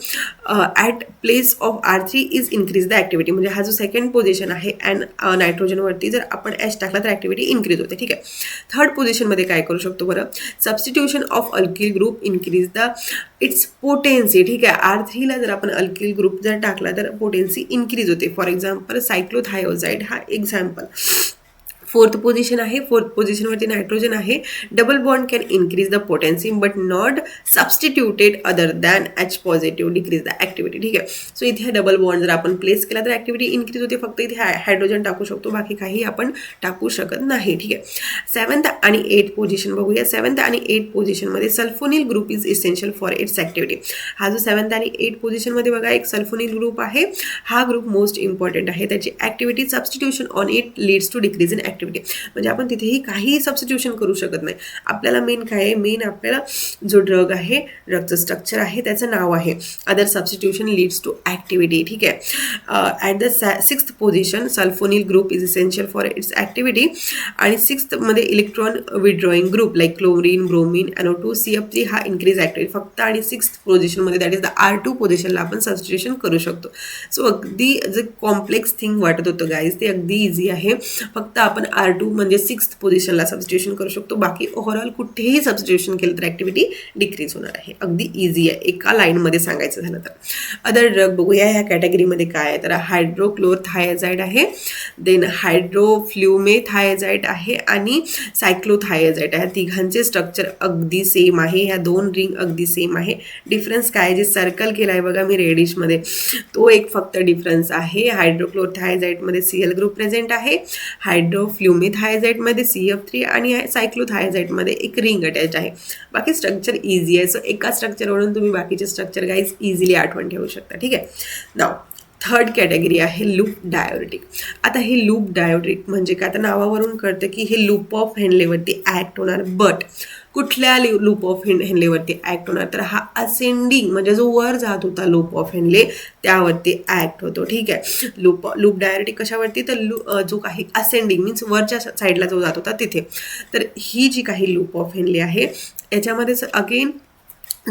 at place of R3 is increase the activity, म्हणजे हा जो सेकंड पोझिशन आहे अँड नायट्रोजनवरती जर आपण H टाकला तर ॲक्टिव्हिटी इन्क्रीज होते. ठीक आहे, थर्ड पोझिशनमध्ये काय करू शकतो बरं, substitution of alkyl group increase the it's potency. ठीक आहे, R3ला जर आपण अल्किल ग्रुप जर टाकला तर पोटेन्सी इन्क्रीज होते. फॉर एक्झाम्पल सायक्लोथायोझाइड हा एक्झाम्पल. फोर्थ पोझिशन आहे, फोर्थ पोझिशनवरती नायट्रोजन आहे. Double bond can increase the potency but not substituted other than H positive decrease the activity. ठीक आहे, सो इथे डबल बॉन्ड जर आपण प्लेस केला तर ॲक्टिव्हिटी इन्क्रीज होते, फक्त इथे हायड्रोजन टाकू शकतो, बाकी काही आपण टाकू शकत नाही. ठीक आहे, 7th आणि 8th पोझिशन बघूया. 7th आणि 8th पोझिशनमध्ये sulphonyl group is essential for its activity. हा जो 7th आणि 8th पोझिशनमध्ये बघा एक सल्फोनिल ग्रुप आहे, हा ग्रुप मोस्ट इम्पॉर्टंट आहे, त्याची activity substitution on it leads to decrease in activity. Activity. म्हणजे आपण तिथेही काहीही सबस्टिट्यूशन करू शकत नाही. आपल्याला मेन काय आहे, मेन आपल्याला जो ड्रग आहे, ड्रगचं स्ट्रक्चर आहे, त्याचं नाव आहे. Other substitution leads to activity. ठीक आहे. At the 6th position sulphonyl group is essential for its activity. आणि 6th मध्ये electron withdrawing group like chlorine, bromine, NO2, CF3 हा इन्क्रीज ॲक्टिव्हिटी फक्त. आणि 6th पोझिशनमध्ये that is the R2 पोझिशनला आपण substitution करू शकतो. सो अगदी जे कॉम्प्लेक्स थिंग वाटत होतं गाईज ते अगदी इझी आहे. फक्त आपण R2 म्हणजे 6th पोझिशनला सबस्टिट्यूशन करू शकतो. बाकी ओव्हरऑल कुठेही सबस्टिट्यूशन केलं तर ॲक्टिव्हिटी डिक्रीज होणार आहे. अगदी इझी आहे एका लाईनमध्ये सांगायचं झालं तर. अदर ड्रग बघूया ह्या कॅटेगरीमध्ये काय आहे तर हायड्रोक्लोरथायझाईड आहे, देन हायड्रोफ्ल्युमेथायझाईड आहे आणि सायक्लोथायझाईड आहे. तिघांचे स्ट्रक्चर अगदी सेम आहे. ह्या 2 रिंग अगदी सेम आहे. डिफरन्स काय जे सर्कल केला आहे बघा मी रेडिशमध्ये, तो एक फक्त डिफरन्स आहे. हायड्रोक्लोरथायझाईडमध्ये Cl ग्रुप प्रेझेंट आहे, हायड्रोफ्ल्युमेथायझाईडमध्ये CF3 आणि सायक्लोथायझाईडमध्ये एक रिंग अटॅच आहे. बाकी स्ट्रक्चर इझी आहे. सो एका स्ट्रक्चरवरून तुम्ही बाकीचे स्ट्रक्चर गाईज इझिली आठवण ठेवू शकता. ठीक आहे. नाव थर्ड कॅटेगरी आहे लूप डायोरेटिक. आता हे लूप डायोरेटिक म्हणजे काय, आता नावावरून कळतं की हे लूप ऑफ हेनलेवरती ॲक्ट होणार. बट कुठल्या लूप ऑफ हेनलेवरती ॲक्ट होणार तर हा असेंडिंग म्हणजे जो वर जात होता लूप ऑफ हेनले त्यावरती ॲक्ट होतो. ठीक आहे. लूप डायोरेटिक कशावरती तर जो काही असेंडिंग मीन्स वरच्या साईडला जो जात होता तिथे. तर ही जी काही लूप ऑफ हेनले आहे याच्यामध्येच अगेन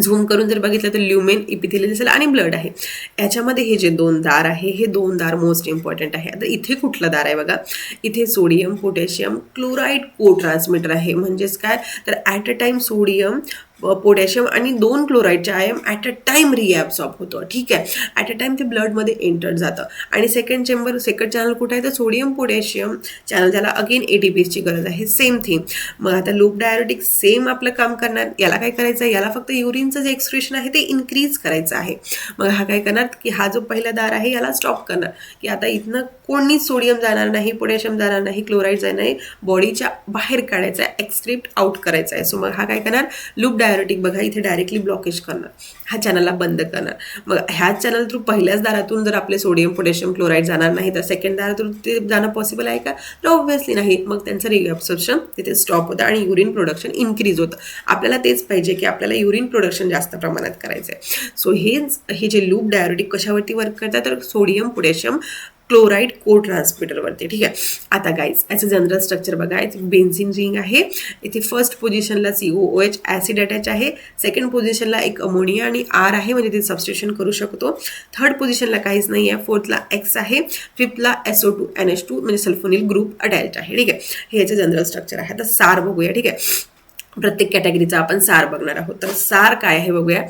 झूम करून जर बघितलं तर ल्युमेन, इपिथेलियल सेल आणि ब्लड आहे. याच्यामध्ये हे जे 2 दार आहे हे 2 दार मोस्ट इम्पॉर्टंट आहे. आता इथे कुठलं दार आहे बघा, इथे sodium potassium chloride co transmitter आहे. म्हणजेच काय तर at a time sodium, potassium आणि 2 क्लोराईडच्या आयन ॲट अ टाइम रिॲब्सॉर्ब होतो. ठीक आहे. ॲट अ टाइम ते ब्लडमध्ये एंटर जातं. आणि सेकंड चॅनल कुठं आहे तर सोडियम पोटॅशियम चॅनल, त्याला अगेन ATPची गरज आहे. Same thing. मग आता लूप डायोरेटिक सेम आपलं काम करणार. याला काय करायचं आहे, याला फक्त युरिनचं जे एक्सक्रिशन आहे ते इन्क्रीज करायचं आहे. मग हा काय करणार की हा जो पहिला दार आहे याला स्टॉप करणार की आता इथनं कोणीच सोडियम जाणार नाही, पोटॅशियम जाणार नाही, क्लोराईड जाणार नाही, बॉडीच्या बाहेर काढायचं आहे, एक्सक्रिप्ट आउट करायचं आहे. सो मग हा काय करणार, लूप डायोरेटिक बघा इथे डायरेक्टली ब्लॉकेज करणार, ह्या चॅनलला बंद करणार. मग ह्या चॅनल थ्रू पहिल्याच दारातून जर आपले सोडियम पोटॅशियम क्लोराईड जाणार नाही तर सेकंड दारातून ते जाणं पॉसिबल आहे का तर ऑब्व्हियसली नाही. मग त्यांचं रिअब्सॉर्प्शन तिथे स्टॉप होतं आणि युरिन प्रोडक्शन इन्क्रीज होतं. आपल्याला तेच पाहिजे की आपल्याला युरिन प्रोडक्शन जास्त प्रमाणात करायचं आहे. सो हे जे लूप डायोरेटिक कशावरती वर्क करतात तर सोडियम पोटॅशियम क्लोराईड को ट्रान्समिटरवरती. ठीक आहे. आता गाईज याचं जनरल स्ट्रक्चर बघा, इथे बेन्झिन रिंग आहे. इथे फर्स्ट पोझिशनला COOH ॲसिड अटॅच आहे, सेकंड पोझिशनला एक अमोनिया आणि R आहे म्हणजे ते सबस्टिट्यूशन करू शकतो. थर्ड पोझिशनला काहीच नाही आहे, फोर्थला X आहे, फिफ्थला SO2 NH2 म्हणजे सल्फोनिल ग्रुप अटॅच आहे. ठीक आहे. हे याचं जनरल स्ट्रक्चर आहे. आता सार बघूया. ठीक आहे. प्रत्येक कॅटेगरीचा आपण सार बघणार आहोत. तर सार काय आहे बघूया.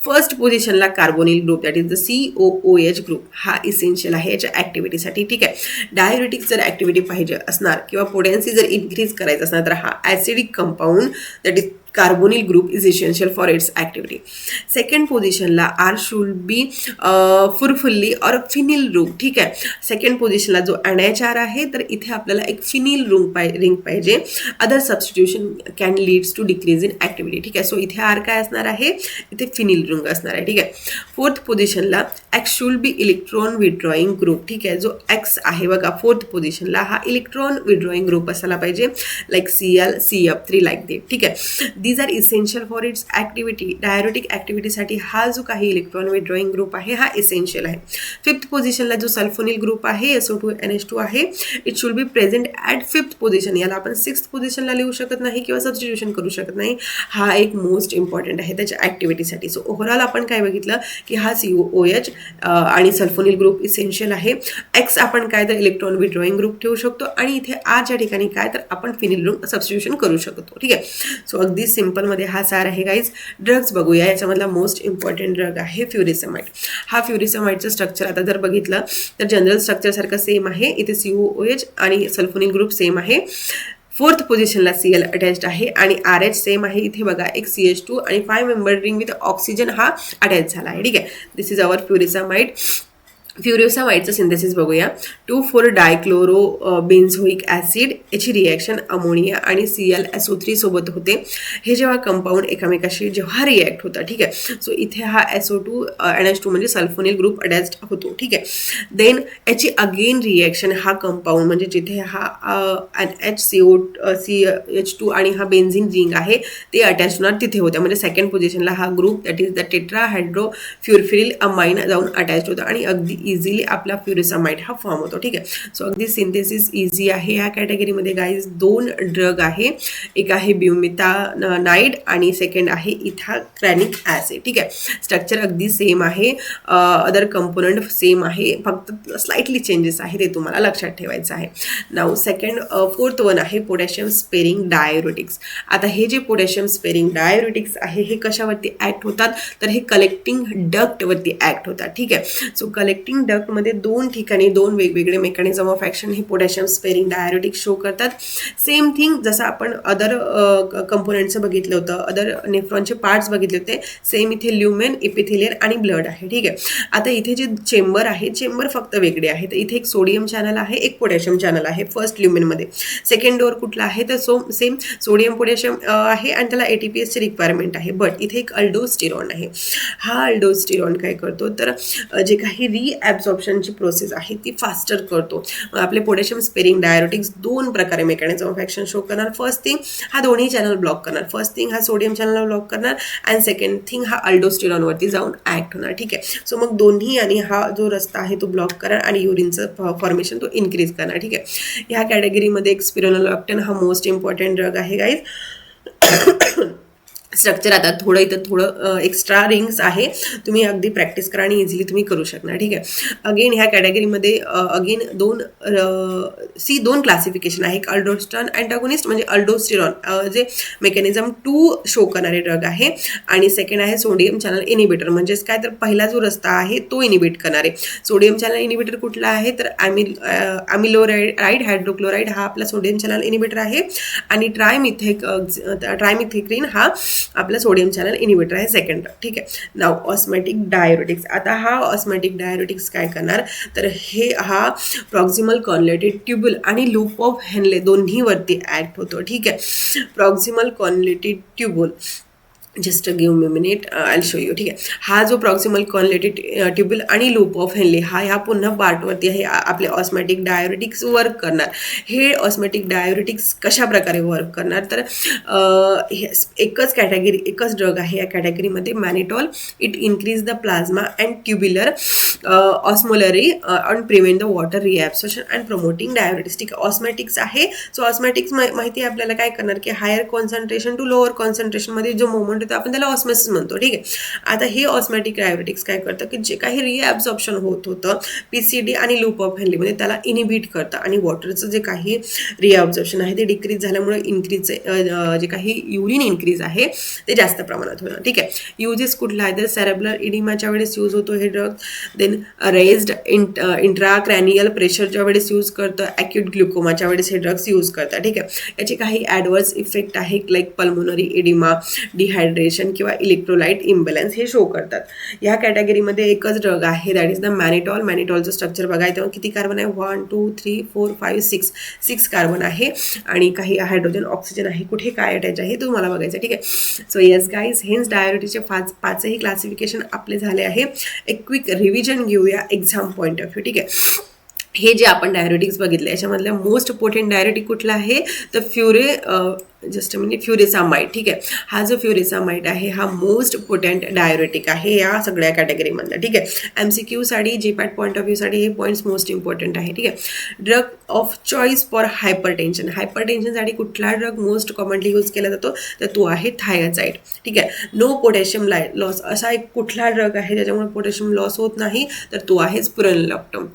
फर्स्ट पोझिशनला carbonyl group that is the COOH group हा इसेन्शियल आहे याच्या ॲक्टिव्हिटीसाठी. ठीक आहे. डायोरेटिक जर ॲक्टिव्हिटी पाहिजे असणार किंवा पोटेन्सी जर इन्क्रीज करायचं असणार तर हा acidic compound that is carbonyl group is essential for its activity. Second पोझिशनला R शुड बी फुरफुल्ली और फिनिल ग्रुप. ठीक आहे. सेकंड पोझिशनला जो NHR आहे तर इथे आपल्याला एक फिनिल रिंग पाहिजे. Other substitution can leads to decrease in activity. ठीक आहे. सो इथे R काय असणार आहे, इथे फिनिल रिंग असणार आहे. ठीक आहे. फोर्थ पोझिशनला X should be electron withdrawing group. ठीक आहे. जो X आहे बघा फोर्थ पोझिशनला हा इलेक्ट्रॉन विड्रॉईंग ग्रुप असायला पाहिजे like Cl CF3 like that. ठीक आहे. These are essential for its activity. Diuretic ॲक्टिव्हिटीसाठी हा जो काही इलेक्ट्रॉन विड्रॉईंग ग्रुप आहे हा इसेन्शियल आहे. फिफ्थ पोझिशनला जो सल्फोनिल ग्रुप आहे SO2 NH2 आहे, it should be present at fifth position. याला आपण 6th पोझिशनला लिहू शकत नाही किंवा सबस्टिट्यूशन करू शकत नाही. हा एक मोस्ट इम्पॉर्टंट आहे त्याच्या ॲक्टिव्हिटीसाठी. सो ओव्हरऑल आपण काय बघितलं की हा COOH आणि सल्फोनिल ग्रुप इसेन्शियल आहे. X आपण काय तर इलेक्ट्रॉन विड्रॉईंग ग्रुप ठेवू शकतो आणि इथे Rच्या ठिकाणी काय तर आपण फिनिल रिंग सबस्टिट्यूशन करू शकतो. ठीक आहे. सो अगदी सिम्पलमध्ये हा सार आहे गाईज. ड्रग्स बघूया. याच्यामधला मोस्ट इम्पॉर्टंट ड्रग आहे फ्युरिसमाइड. हा फ्युरिसमाइडचं स्ट्रक्चर आता जर बघितलं तर जनरल स्ट्रक्चरसारखं सेम आहे. इथे COOH आणि सल्फोनिल ग्रुप सेम आहे. फोर्थ पोझिशनला Cl अटॅच्ड आहे आणि RH सेम आहे. इथे बघा एक CH2 आणि 5 मेंबर रिंग विथ ऑक्सिजन हा अटॅच झाला आहे. ठीक आहे. दिस इज अवर फ्युरिसमाइड. फ्युरोसामाइडचं सिंथेसिस बघूया. 2,4 डायक्लोरो बेन्झोइक ॲसिड याची रिॲक्शन अमोनिया आणि ClSO3 सोबत होते. हे जेव्हा कंपाऊंड एकमेकाशी जेव्हा रिॲक्ट होतात, ठीक आहे, सो इथे हा SO2 NH2 म्हणजे सल्फोनिल ग्रुप अटॅच्ड होतो, ठीक आहे. देन याची अगेन रिॲक्शन हा कंपाऊंड म्हणजे जिथे हा NHCO CH2 आणि हा बेन्झिन रिंग आहे ते अटॅच होणार तिथे होत्या, म्हणजे सेकंड पोझिशनला हा group that is the tetrahydro furfuryl amine जाऊन अटॅच होतं आणि अगदी इझिली आपला फ्युरोसामाइड हा फॉर्म होतो, ठीक आहे. सो अगदी सिंथेसिस इझी आहे. या कॅटेगरीमध्ये गाईज 2 ड्रग आहे. एक आहे ब्युमिथानाइड आणि सेकंड आहे इथाक्रॅनिक ॲसिड, ठीक आहे. स्ट्रक्चर अगदी सेम आहे, अदर कंपोनंट सेम आहे, फक्त स्लाइटली चेंजेस आहे, ते तुम्हाला लक्षात ठेवायचं आहे. नाव सेकंड 4th वन आहे पोटॅशियम स्पेरिंग डाययुरेटिक्स. आता हे जे पोटॅशियम स्पेरिंग डाययुरेटिक्स आहे हे कशावरती ॲक्ट होतात, तर हे कलेक्टिंग डक्टवरती ॲक्ट होतात, ठीक आहे. सो कलेक्टिंग डक्टमध्ये 2 ठिकाणी 2 वेगवेगळे मेकॅनिझम ऑफ ॲक्शन हे पोटॅशियम स्पेरिंग डाययुरेटिक्स शो करतात. सेम थिंग जसं आपण अदर कंपोनंटचं बघितलं होतं, अदर नेफ्रॉनचे पार्ट्स बघितले होते, सेम इथे ल्युमेन, इपिथिलियर आणि ब्लड आहे, ठीक आहे. आता इथे जे चेंबर आहे, चेंबर फक्त वेगळे आहे. तर इथे एक सोडियम चॅनल आहे, एक पोटॅशियम चॅनल आहे फर्स्ट ल्युमेनमध्ये. सेकंड डोअर कुठला आहे, तर सेम सोडियम पोटॅशियम आहे आणि त्याला ATPSची रिक्वायरमेंट आहे. बट इथे एक अल्डोस्टिरॉन आहे. हा अल्डोस्टिरॉन काय करतो, तर जे काही रिॲब्झॉर्प्शनची प्रोसेस आहे ती फास्टर करतो. आपले पोटॅशियम स्पेरिंग डाययुरेटिक्स 2 प्रकारे मेकॅनिझम ऑफ ॲक्शन शो करणार. फर्स्ट थिंग हा दोन्ही चॅनल ब्लॉक करणार. फर्स्ट थिंग हा सोडियम चॅनल ब्लॉक करणार अँड सेकंड थिंग हा अल्डोस्टिरॉनवरती जाऊन ॲक्ट होणार, ठीक आहे. सो मग दोन्ही आणि हा जो रस्ता आहे तो ब्लॉक करणार आणि युरिनचं फॉर्मेशन तो इन्क्रीज करणार, ठीक आहे. ह्या कॅटेगरीमध्ये एक स्पिरोनोलॅक्टन हा मोस्ट इम्पॉर्टंट ड्रग आहे गाईज. स्ट्रक्चर आता थोडं एक्स्ट्रा रिंग्स आहे, तुम्ही अगदी प्रॅक्टिस करा आणि इझिली तुम्ही करू शकणार, ठीक आहे. अगेन ह्या कॅटेगरीमध्ये अगेन 2 क्लासिफिकेशन आहे. एक अल्डोस्टेरॉन अँटागोनिस्ट म्हणजे अल्डोस्टिरॉन जे मेकॅनिझम 2 शो करणारे ड्रग आहे आणि सेकंड आहे सोडियम चॅनल इनिबिटर. म्हणजेच काय, तर पहिला जो रस्ता आहे तो इनिबिट करणारे. सोडियम चॅनल इनिबिटर कुठला आहे, तर अमिलोराइड हायड्रोक्लोराइड हा आपला सोडियम चॅनल इनिबिटर आहे आणि ट्रायमिथेक्रिन हा आपला सोडियम चॅनल इनिबिटर आहे सेकंड, ठीक आहे. नाव ऑस्मॅटिक डाययुरेटिक्स. आता हा ऑस्मॅटिक डाययुरेटिक्स काय करणार, तर हा प्रॉक्सिमल कॉन्व्हर्टेड ट्यूब्युल आणि लूप ऑफ हेनले दोन्हीवरती ॲक्ट होतो, ठीक आहे. Proximal converted tubule, just give me minute, I show you, ठीक आहे. हा जो प्रॉक्सिमल कॉन्व्हर्टेड ट्यूब्युल आणि लूप ऑफ हेनले हा ह्या पुन्हा पार्टवरती आहे आपले ऑस्मॅटिक डाययुरेटिक्स वर्क करणार. हे ऑस्मॅटिक डाययुरेटिक्स कशा प्रकारे वर्क करणार, तर एकच ड्रग आहे या कॅटेगरीमध्ये mannitol. It increase the plasma and tubular osmolarity and prevent the water reabsorption and promoting diuretics, ठीक आहे. ऑस्मॅटिक्स आहे. सो ऑस्मॅटिक्स माहिती आहे आपल्याला काय करणार की हायर कॉन्सन्ट्रेशन टू लोअर कॉन्सन्ट्रेशनमध्ये जो मोमेंट होतो आपण त्याला ऑस्मोसिस म्हणतो, ठीक आहे. आता हे ऑस्मॅटिक डाययुरेटिक्स काय करतं की जे काही रिॲब्सॉर्प्शन होत होतं PCD आणि लूप ऑफ हेनलीमध्ये त्याला इनिबिट करतं आणि वॉटरचं जे काही रिॲब्सॉर्प्शन आहे ते डिक्रीज झाल्यामुळे जे काही युरिन इन्क्रीज आहे ते जास्त प्रमाणात होणार, ठीक आहे. युजेस कुठला आहे, तर सेरेब्रल इडिमाच्या वेळेस यूज होतो हे ड्रग. देन रेज्ड इंट्राक्रॅनियल प्रेशरच्या वेळेस यूज करतं. ॲक्यूट ग्लुकोमाच्या वेळेस हे ड्रग्स यूज करतात, ठीक आहे. याचे काही ॲडवर्स इफेक्ट आहे लाईक पल्मोनरी एडिमा, डिहायड्रेशन किंवा इलेक्ट्रोलाइट इम्बॅलन्स हे शो करतात. ह्या कॅटेगरीमध्ये एकच ड्रग आहे दॅट इज द मॅनिटॉल. मॅनिटॉलचं स्ट्रक्चर बघायचं तेव्हा किती कार्बन आहे, 1 2 3 4 5 6 कार्बन आहे आणि काही हायड्रोजन ऑक्सिजन आहे. कुठे काय अटॅच आहे ते तुम्हाला बघायचं, ठीक आहे. सो येस गाईज, हेन्स डाययुरेटिक्सचे 5ही क्लासिफिकेशन आपले झाले आहे. एक क्विक रिव्हिजन घेऊया एक्झाम पॉईंट ऑफ व्ह्यू, ठीक आहे. हे जे आपण डाययुरेटिक्स बघितले याच्यामधलं मोस्ट पोटेंट डाययुरेटिक कुठला आहे, तर फ्युरेसामाइड, ठीक आहे. हा जो फ्युरेसामाइड आहे हा मोस्ट पोटेंट डाययुरेटिक आहे या सगळ्या कॅटेगरीमधला, ठीक आहे. MCQसाठी जीपॅट पॉईंट ऑफ व्ह्यूसाठी हे पॉईंट्स मोस्ट इम्पॉर्टंट आहे, ठीक आहे. Drug of choice for hypertension. हायपरटेन्शनसाठी कुठला ड्रग मोस्ट कॉमनली यूज केला जातो, तर तो आहे थायझाइड, ठीक आहे. नो पोटॅशियम लॉस असा एक कुठला ड्रग आहे ज्याच्यामुळे पोटॅशियम लॉस होत नाही, तर तो आहे स्पिरोनिलॅक्टोन.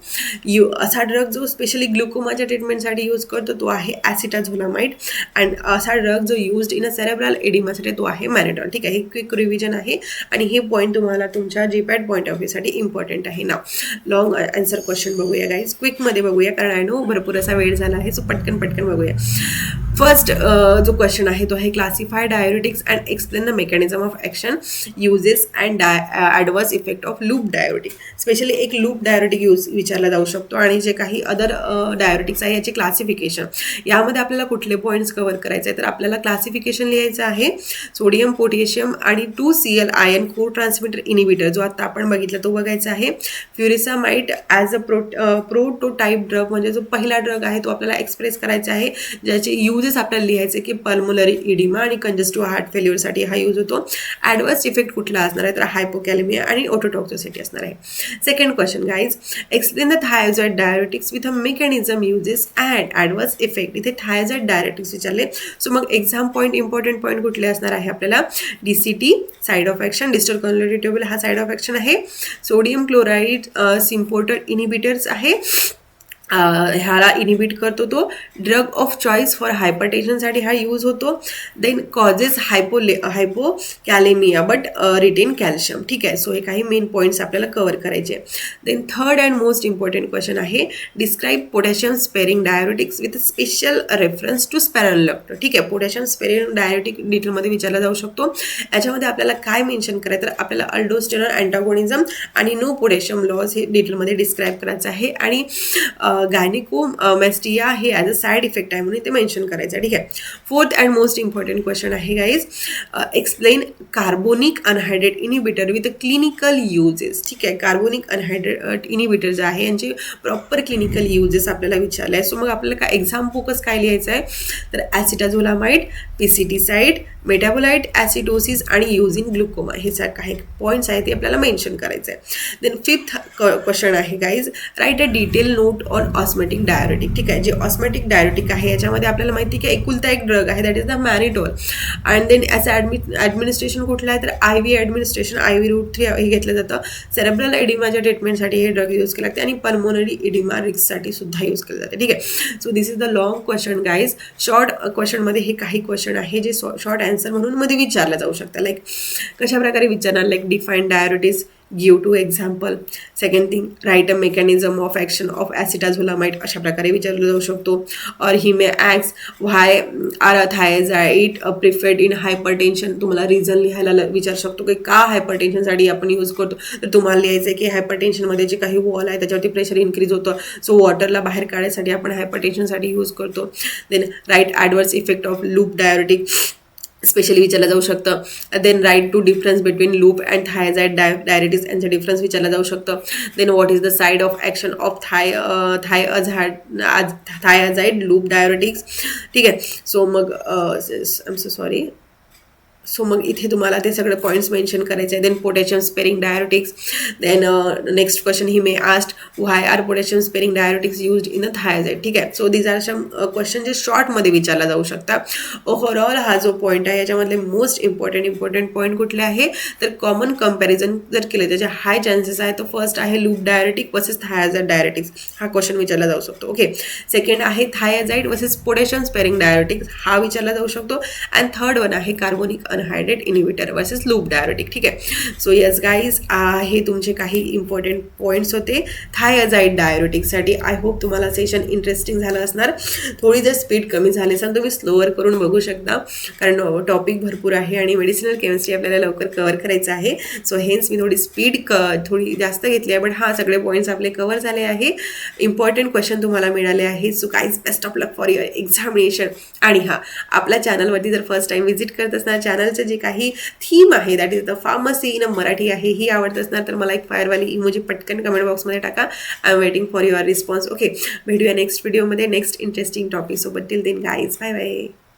असा ड्रग जो स्पेशली ग्लुकोमाच्या ट्रीटमेंटसाठी यूज करतो तो आहे ॲसिटाझोलामाइड. अँड असा ड्रग जो यूज्ड इन अ सेरेब्रल एडिमासाठी तो आहे मॅनिटॉल. ठीक आहे, हे क्विक रिव्हिजन आहे आणि हे पॉईंट तुम्हाला तुमच्या जीपॅट पॉईंट ऑफ व्ह्यूसाठी इम्पॉर्टंट आहे. ना लॉंग आन्सर क्वेश्चन बघूया गाईज, क्विकमध्ये बघूया कारण आय नो भरपूर असा वेळ झाला आहे. सो पटकन बघूया. फर्स्ट जो क्वेश्चन आहे तो आहे classify diuretics and explain the mechanism of action, uses and adverse effect of loop diuretic. Specially एक लूप डायोरेटिक विचारला जाऊ शकतो आणि जे काही अदर डायोरेटिक्स आहे याचे क्लासिफिकेशन. यामध्ये आपल्याला कुठले पॉईंट्स कव्हर करायचे आहे तर आपल्याला क्लासिफिकेशन लिहायचं आहे. सोडियम, पोटॅशियम आणि 2Cl आयन को ट्रान्समिटर इनिबिटर जो आता आपण बघितला तो बघायचा आहे. फ्युरिसामाइड ॲज अ प्रोटोटाईप ड्रग म्हणजे जो पहिला ड्रग आहे तो आपल्याला एक्सप्रेस करायचा आहे, ज्याचे युजेस आपल्याला लिहायचे की पल्मोनरी इडिमा आणि कंजेस्टिव्ह हार्ट फेल्युअरसाठी हा यूज होतो. ॲडवर्स इफेक्ट कुठला असणार आहे तर हायपोकॅलेमिया आणि ऑटोटॉक्सिसिटी असणार आहे. Second question guys, explain the thiazide diuretics with a mechanism, uses and adverse effect. इथे थायझॉइड डायोरेटिक्स विचारले. सो मग एक्झाम पॉईंट इम्पॉर्टंट पॉईंट कुठले असणार आहे आपल्याला, DCT side of action, distal convertible हा साइड ऑफ ॲक्शन आहे. सोडियम क्लोराईड सिम्पोर्टर इनिबिटर्स आहे, ह्याला इनिबिट करतो तो. ड्रग ऑफ चॉईस फॉर हायपरटेन्शनसाठी हा यूज होतो. Then causes hypokalaemia but retain calcium. ठीक आहे, सो हे काही मेन पॉईंट्स आपल्याला कव्हर करायचे. Then third and most important question आहे describe potassium sparing diuretics with special reference to spironolactone. ठीक आहे, पोटॅशियम स्पेरिंग डायोरेटिक डिटेलमध्ये विचारला जाऊ शकतो. याच्यामध्ये आपल्याला काय मेन्शन करायचं तर आपल्याला अल्डोस्टेरॉन अँटागोनिझम आणि नो पोटॅशियम लॉज हे डिटेलमध्ये डिस्क्राईब करायचं आहे आणि गायनिकोमॅस्टिया हे ॲज अ साईड इफेक्ट आहे म्हणून ते मेन्शन करायचं आहे. ठीक आहे, fourth and most important question आहे guys, explain carbonic अनहायड्रेट inhibitor with clinical uses. ठीक आहे, कार्बोनिक अनहायड्रेट इनिबिटर जे आहे यांचे प्रॉपर क्लिनिकल युजेस आपल्याला विचारले आहे. सो मग आपल्याला काय एक्झाम फोकस काय लिहायचं आहे तर ॲसिटाझोलामाइड, PCT-साइड, मेटाबोलाइट ॲसिडोसिस आणि युजिन ग्लुकोमा हे काही पॉईंट्स आहेत ते आपल्याला मेन्शन करायचं आहे. देन फिफ्थ क्वेश्चन आहे guys, write a detail note on osmotic diuretic. ठीक आहे, जे ऑस्मॅटिक डायोरेटिक आहे याच्यामध्ये आपल्याला माहिती आहे की एकुलता एक ड्रग आहे दॅट इज द मॅनिटोल. आणि देन याचं ॲडमिनिस्ट्रेशन कुठलं आहे तर IV ॲडमिनिस्ट्रेशन, IV रूट 3 हे घेतलं जातं. सेरेब्रल एडिमाच्या ट्रीटमेंटसाठी हे ड्रग यूज केलं जाते आणि पल्मोनरी एडिमा रिक्ससाठी सुद्धा यूज केलं जाते. ठीक आहे, so this is the long question guys. Short क्वेश्चनमध्ये हे काही क्वेश्चन आहे जे शॉर्ट आन्सर म्हणून मध्ये विचारलं जाऊ शकतं. लाईक कशा प्रकारे विचारणार, like define diuretics, give two example. Second thing, write a mechanism of action of acetazolamide अशा प्रकारे विचारलं जाऊ शकतो. और ही मे ॲक्स why are thiazide preferred in hypertension. तुम्हाला रिझन लिहायला विचारू शकतो की का हायपरटेन्शनसाठी आपण यूज करतो तर तुम्हाला लिहायचं आहे की हायपरटेन्शनमध्ये जे काही वॉल आहे त्याच्यावरती प्रेशर इन्क्रीज होतं, सो वॉटरला बाहेर काढण्यासाठी आपण हायपरटेन्शनसाठी यूज करतो. Then write adverse effect of loop diuretic specially विचारलं जाऊ शकतं. Then write two difference between loop and thiazide diuretics यांचं डिफरन्स विचारलं जाऊ शकतं. Then what is the side of action of thiazide loop diuretics. ठीक आहे, सो मग सो मग इथे तुम्हाला ते सगळे पॉईंट्स मेन्शन करायचे आहे. Then potassium sparing diuretics. Then next question he may asked why are potassium sparing diuretics used in a thiazide. ठीक आहे, so these are some question जे शॉर्टमध्ये विचारला जाऊ शकतात. ओव्हरऑल हा जो पॉईंट आहे याच्यामधले मोस्ट इम्पॉर्टंट पॉईंट कुठले आहे तर कॉमन कंपॅरिझन जर केलं त्याचे हाय चान्सेस आहे. तर फर्स्ट आहे loop diuretic versus thiazide diuretics हा क्वेश्चन विचारला जाऊ शकतो. ओके, सेकंड आहे thiazide versus potassium sparing diuretics हा विचारला जाऊ शकतो. अँड थर्ड वन आहे carbonic अनहायड्रेट inhibitor versus loop diuretic. ठीक आहे, सो येस गाईज हे तुमचे काही इम्पॉर्टंट पॉईंट्स होते थायझाइड डायोरेटिकसाठी. आय होप तुम्हाला सेशन इंटरेस्टिंग झालं असणार. थोडी जर स्पीड कमी झाली असेल तुम्ही स्लोअर करून बघू शकता कारण टॉपिक भरपूर आहे आणि मेडिसिनल केमिस्ट्री आपल्याला लवकर कव्हर करायचं आहे. सो हेन्स मी थोडी स्पीड थोडी जास्त घेतली आहे, बट हा सगळे पॉईंट्स आपले कव्हर झाले आहे. इम्पॉर्टंट क्वेश्चन तुम्हाला मिळाले आहेत. So guys best of luck for your examination. आणि हा आपल्या चॅनलवरती जर फर्स्ट टाइम व्हिजिट करत असणार, चॅनलचं जे काही थीम आहे that is the pharmacy in a Marathi आहे ही आवडत असणार तर मला एक फायरवाली इमोजी पटकन कमेंट बॉक्समध्ये टाका. I am waiting for your response. Okay, भेटूया नेक्स्ट व्हिडिओमध्ये नेक्स्ट इंटरेस्टिंग टॉपिक सोबत. Till then guys, bye bye.